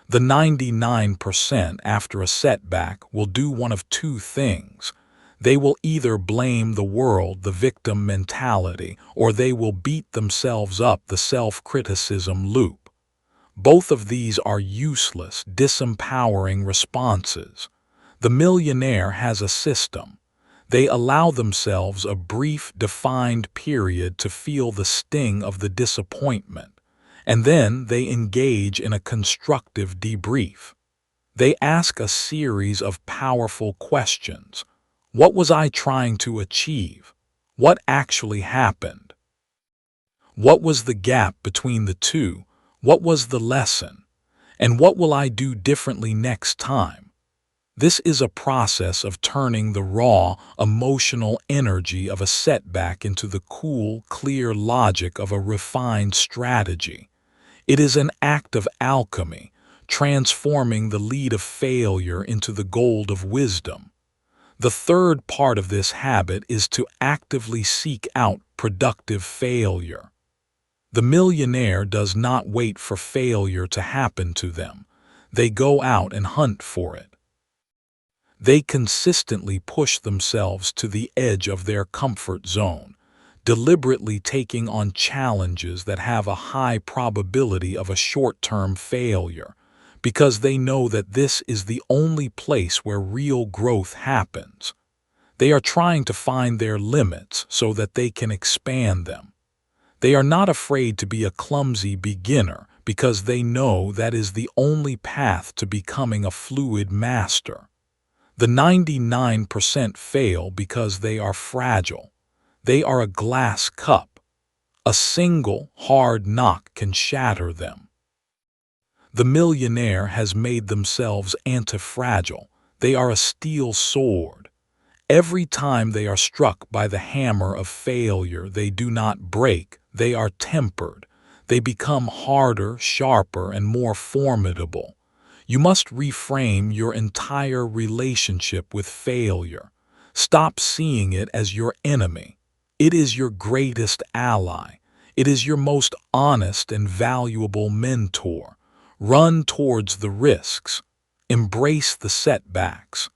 Speaker 1: The 99% after a setback will do one of two things. They will either blame the world, the victim mentality, or they will beat themselves up, the self-criticism loop. Both of these are useless, disempowering responses. The millionaire has a system. They allow themselves a brief, defined period to feel the sting of the disappointment, and then they engage in a constructive debrief. They ask a series of powerful questions. What was I trying to achieve? What actually happened? What was the gap between the two? What was the lesson? And what will I do differently next time? This is a process of turning the raw, emotional energy of a setback into the cool, clear logic of a refined strategy. It is an act of alchemy, transforming the lead of failure into the gold of wisdom. The third part of this habit is to actively seek out productive failure. The millionaire does not wait for failure to happen to them. They go out and hunt for it. They consistently push themselves to the edge of their comfort zone, deliberately taking on challenges that have a high probability of a short-term failure, because they know that this is the only place where real growth happens. They are trying to find their limits so that they can expand them. They are not afraid to be a clumsy beginner because they know that is the only path to becoming a fluid master. The 99% fail because they are fragile. They are a glass cup. A single hard knock can shatter them. The millionaire has made themselves anti-fragile. They are a steel sword. Every time they are struck by the hammer of failure, they do not break. They are tempered. They become harder, sharper, and more formidable. You must reframe your entire relationship with failure. Stop seeing it as your enemy. It is your greatest ally. It is your most honest and valuable mentor. Run towards the risks, embrace the setbacks,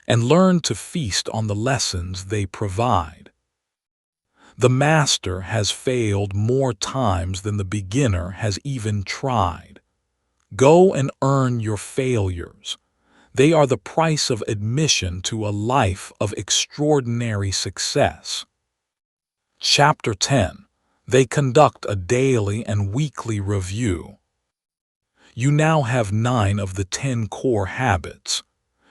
Speaker 1: and learn to feast on the lessons they provide. The master has failed more times than the beginner has even tried. Go and earn your failures. They are the price of admission to a life of extraordinary success. Chapter 10. They conduct a daily and weekly review. You now have 9 of the 10 core habits.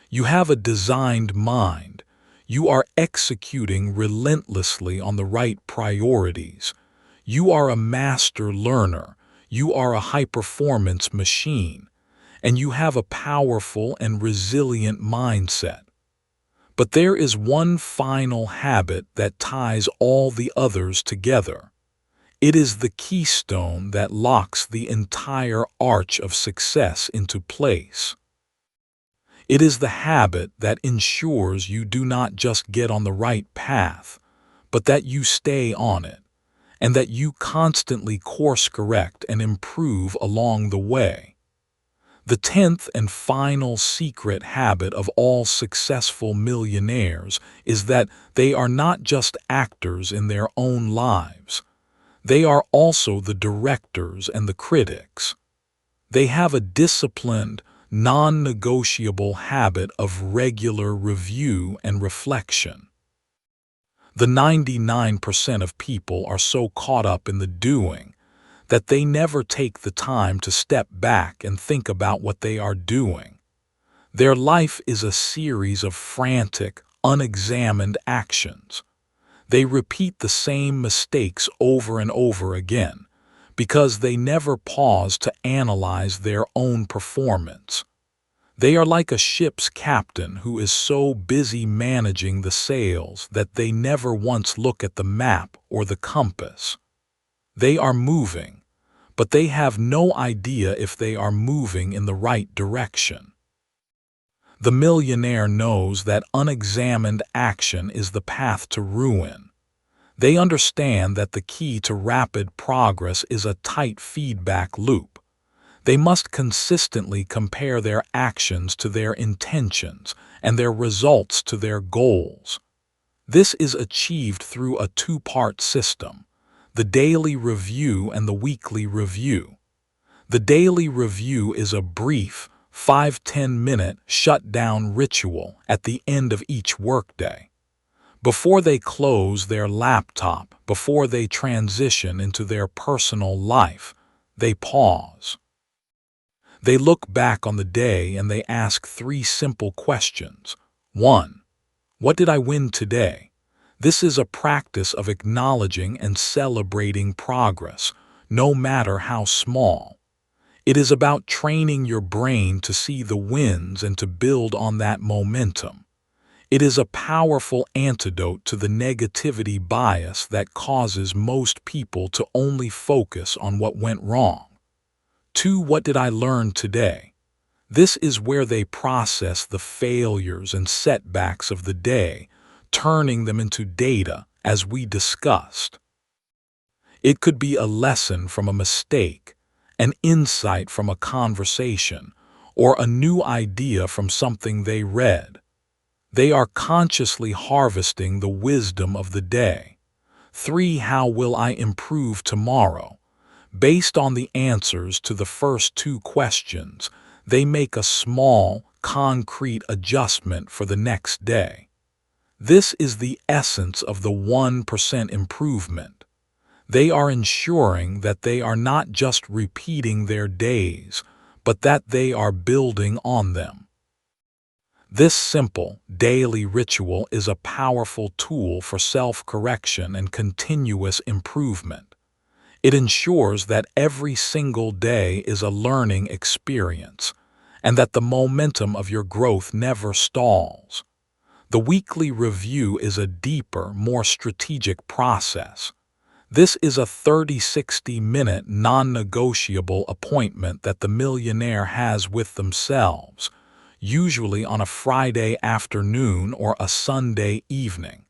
Speaker 1: You have a designed mind. You are executing relentlessly on the right priorities. You are a master learner. You are a high-performance machine. And you have a powerful and resilient mindset. But there is one final habit that ties all the others together. It is the keystone that locks the entire arch of success into place. It is the habit that ensures you do not just get on the right path, but that you stay on it, and that you constantly course-correct and improve along the way. The 10th and final secret habit of all successful millionaires is that they are not just actors in their own lives. They are also the directors and the critics. They have a disciplined, non-negotiable habit of regular review and reflection. The 99% of people are so caught up in the doing that they never take the time to step back and think about what they are doing. Their life is a series of frantic, unexamined actions. They repeat the same mistakes over and over again because they never pause to analyze their own performance. They are like a ship's captain who is so busy managing the sails that they never once look at the map or the compass. They are moving, but they have no idea if they are moving in the right direction. The millionaire knows that unexamined action is the path to ruin. They understand that the key to rapid progress is a tight feedback loop. They must consistently compare their actions to their intentions and their results to their goals. This is achieved through a two-part system: the daily review and the weekly review. The daily review is a brief, 5–10 minute shutdown ritual at the end of each workday. Before they close their laptop, before they transition into their personal life, they pause. They look back on the day and they ask 3 simple questions. 1. What did I win today? This is a practice of acknowledging and celebrating progress, no matter how small. It is about training your brain to see the wins and to build on that momentum. It is a powerful antidote to the negativity bias that causes most people to only focus on what went wrong. 2. What did I learn today? This is where they process the failures and setbacks of the day, turning them into data, as we discussed. It could be a lesson from a mistake, an insight from a conversation, or a new idea from something they read. They are consciously harvesting the wisdom of the day. 3. How will I improve tomorrow? Based on the answers to the first 2 questions, they make a small, concrete adjustment for the next day. This is the essence of the 1% improvement. They are ensuring that they are not just repeating their days, but that they are building on them. This simple, daily ritual is a powerful tool for self-correction and continuous improvement. It ensures that every single day is a learning experience, and that the momentum of your growth never stalls. The weekly review is a deeper, more strategic process. This is a 30–60 minute non-negotiable appointment that the millionaire has with themselves, usually on a Friday afternoon or a Sunday evening.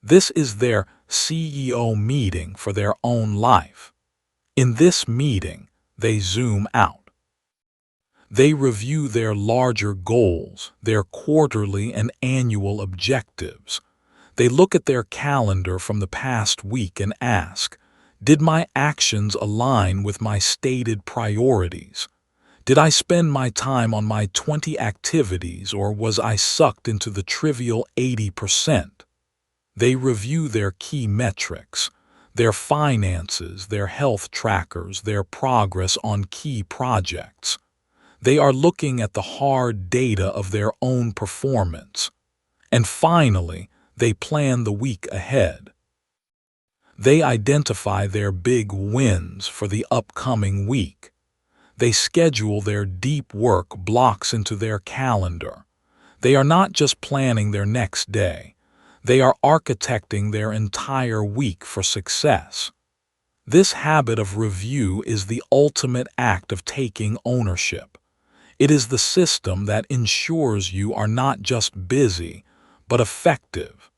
Speaker 1: This is their CEO meeting for their own life. In this meeting, they zoom out. They review their larger goals, their quarterly and annual objectives. They look at their calendar from the past week and ask, did my actions align with my stated priorities? Did I spend my time on my 20 activities, or was I sucked into the trivial 80%? They review their key metrics, their finances, their health trackers, their progress on key projects. They are looking at the hard data of their own performance. And finally, they plan the week ahead. They identify their big wins for the upcoming week. They schedule their deep work blocks into their calendar. They are not just planning their next day. They are architecting their entire week for success. This habit of review is the ultimate act of taking ownership. It is the system that ensures you are not just busy, but effective.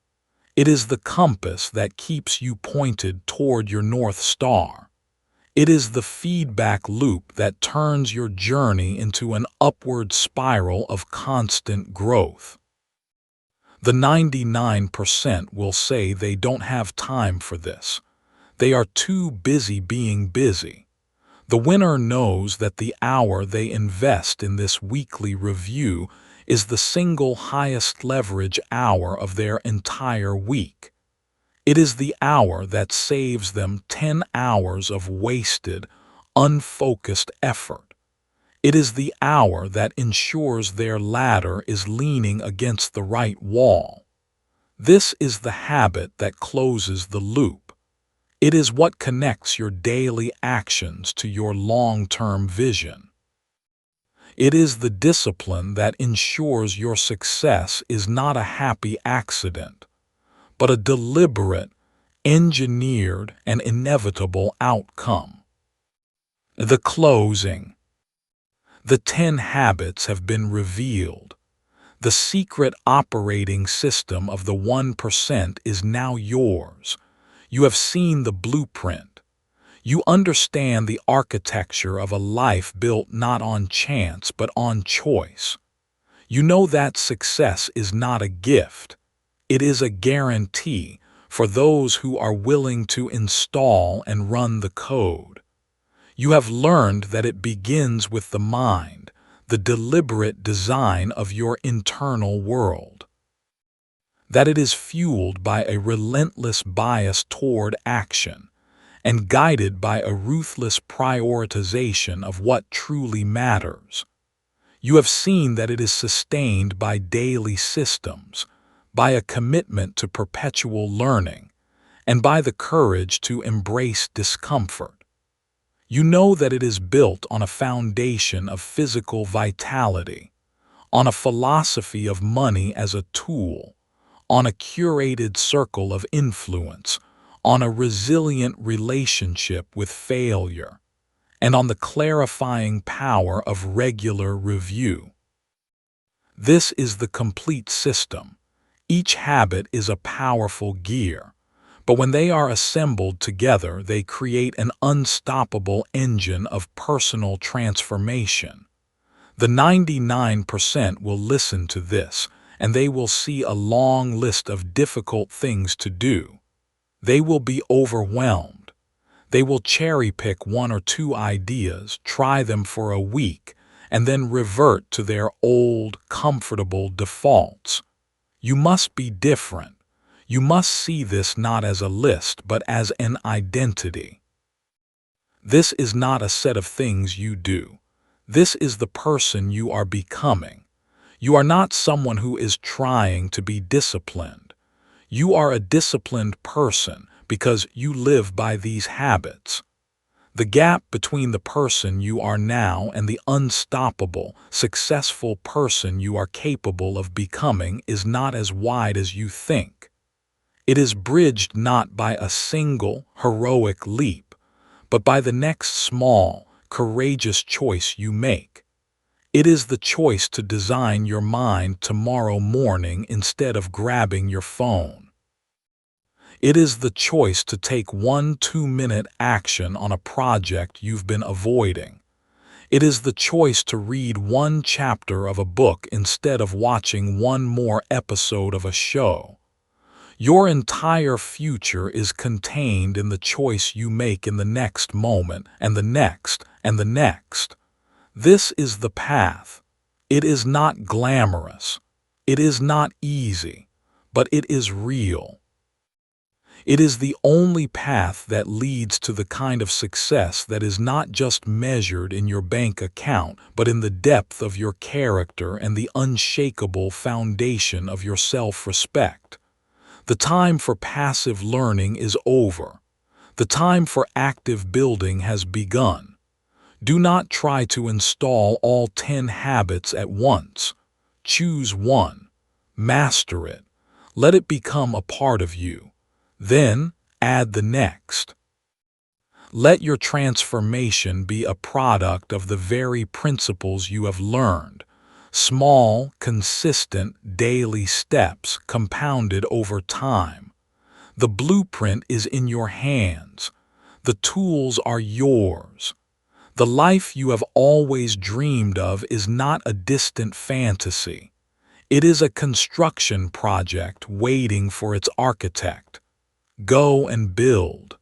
Speaker 1: It is the compass that keeps you pointed toward your North Star. It is the feedback loop that turns your journey into an upward spiral of constant growth. The 99% will say they don't have time for this. They are too busy being busy. The winner knows that the hour they invest in this weekly review is the single highest leverage hour of their entire week. It is the hour that saves them 10 hours of wasted, unfocused effort. It is the hour that ensures their ladder is leaning against the right wall. This is the habit that closes the loop. It is what connects your daily actions to your long-term vision. It is the discipline that ensures your success is not a happy accident, but a deliberate, engineered, and inevitable outcome. The closing. The 10 habits have been revealed. The secret operating system of the 1% is now yours. You have seen the blueprint. You understand the architecture of a life built not on chance but on choice. You know that success is not a gift. It is a guarantee for those who are willing to install and run the code. You have learned that it begins with the mind, the deliberate design of your internal world. That it is fueled by a relentless bias toward action and guided by a ruthless prioritization of what truly matters. You have seen that it is sustained by daily systems, by a commitment to perpetual learning, and by the courage to embrace discomfort. You know that it is built on a foundation of physical vitality, on a philosophy of money as a tool, on a curated circle of influence, on a resilient relationship with failure, and on the clarifying power of regular review. This is the complete system. Each habit is a powerful gear, but when they are assembled together, they create an unstoppable engine of personal transformation. The 99% will listen to this, and they will see a long list of difficult things to do. They will be overwhelmed. They will cherry-pick 1 or 2 ideas, try them for a week, and then revert to their old, comfortable defaults. You must be different. You must see this not as a list, but as an identity. This is not a set of things you do. This is the person you are becoming. You are not someone who is trying to be disciplined. You are a disciplined person because you live by these habits. The gap between the person you are now and the unstoppable, successful person you are capable of becoming is not as wide as you think. It is bridged not by a single, heroic leap, but by the next small, courageous choice you make. It is the choice to design your mind tomorrow morning instead of grabbing your phone. It is the choice to take 1 2-minute action on a project you've been avoiding. It is the choice to read one chapter of a book instead of watching one more episode of a show. Your entire future is contained in the choice you make in the next moment, and the next, and the next. This is the path. It is not glamorous. It is not easy, but it is real. It is the only path that leads to the kind of success that is not just measured in your bank account, but in the depth of your character and the unshakable foundation of your self-respect. The time for passive learning is over. The time for active building has begun. Do not try to install all 10 habits at once. Choose one. Master it. Let it become a part of you. Then add the next. Let your transformation be a product of the very principles you have learned. Small, consistent, daily steps compounded over time. The blueprint is in your hands. The tools are yours. The life you have always dreamed of is not a distant fantasy. It is a construction project waiting for its architect. Go and build.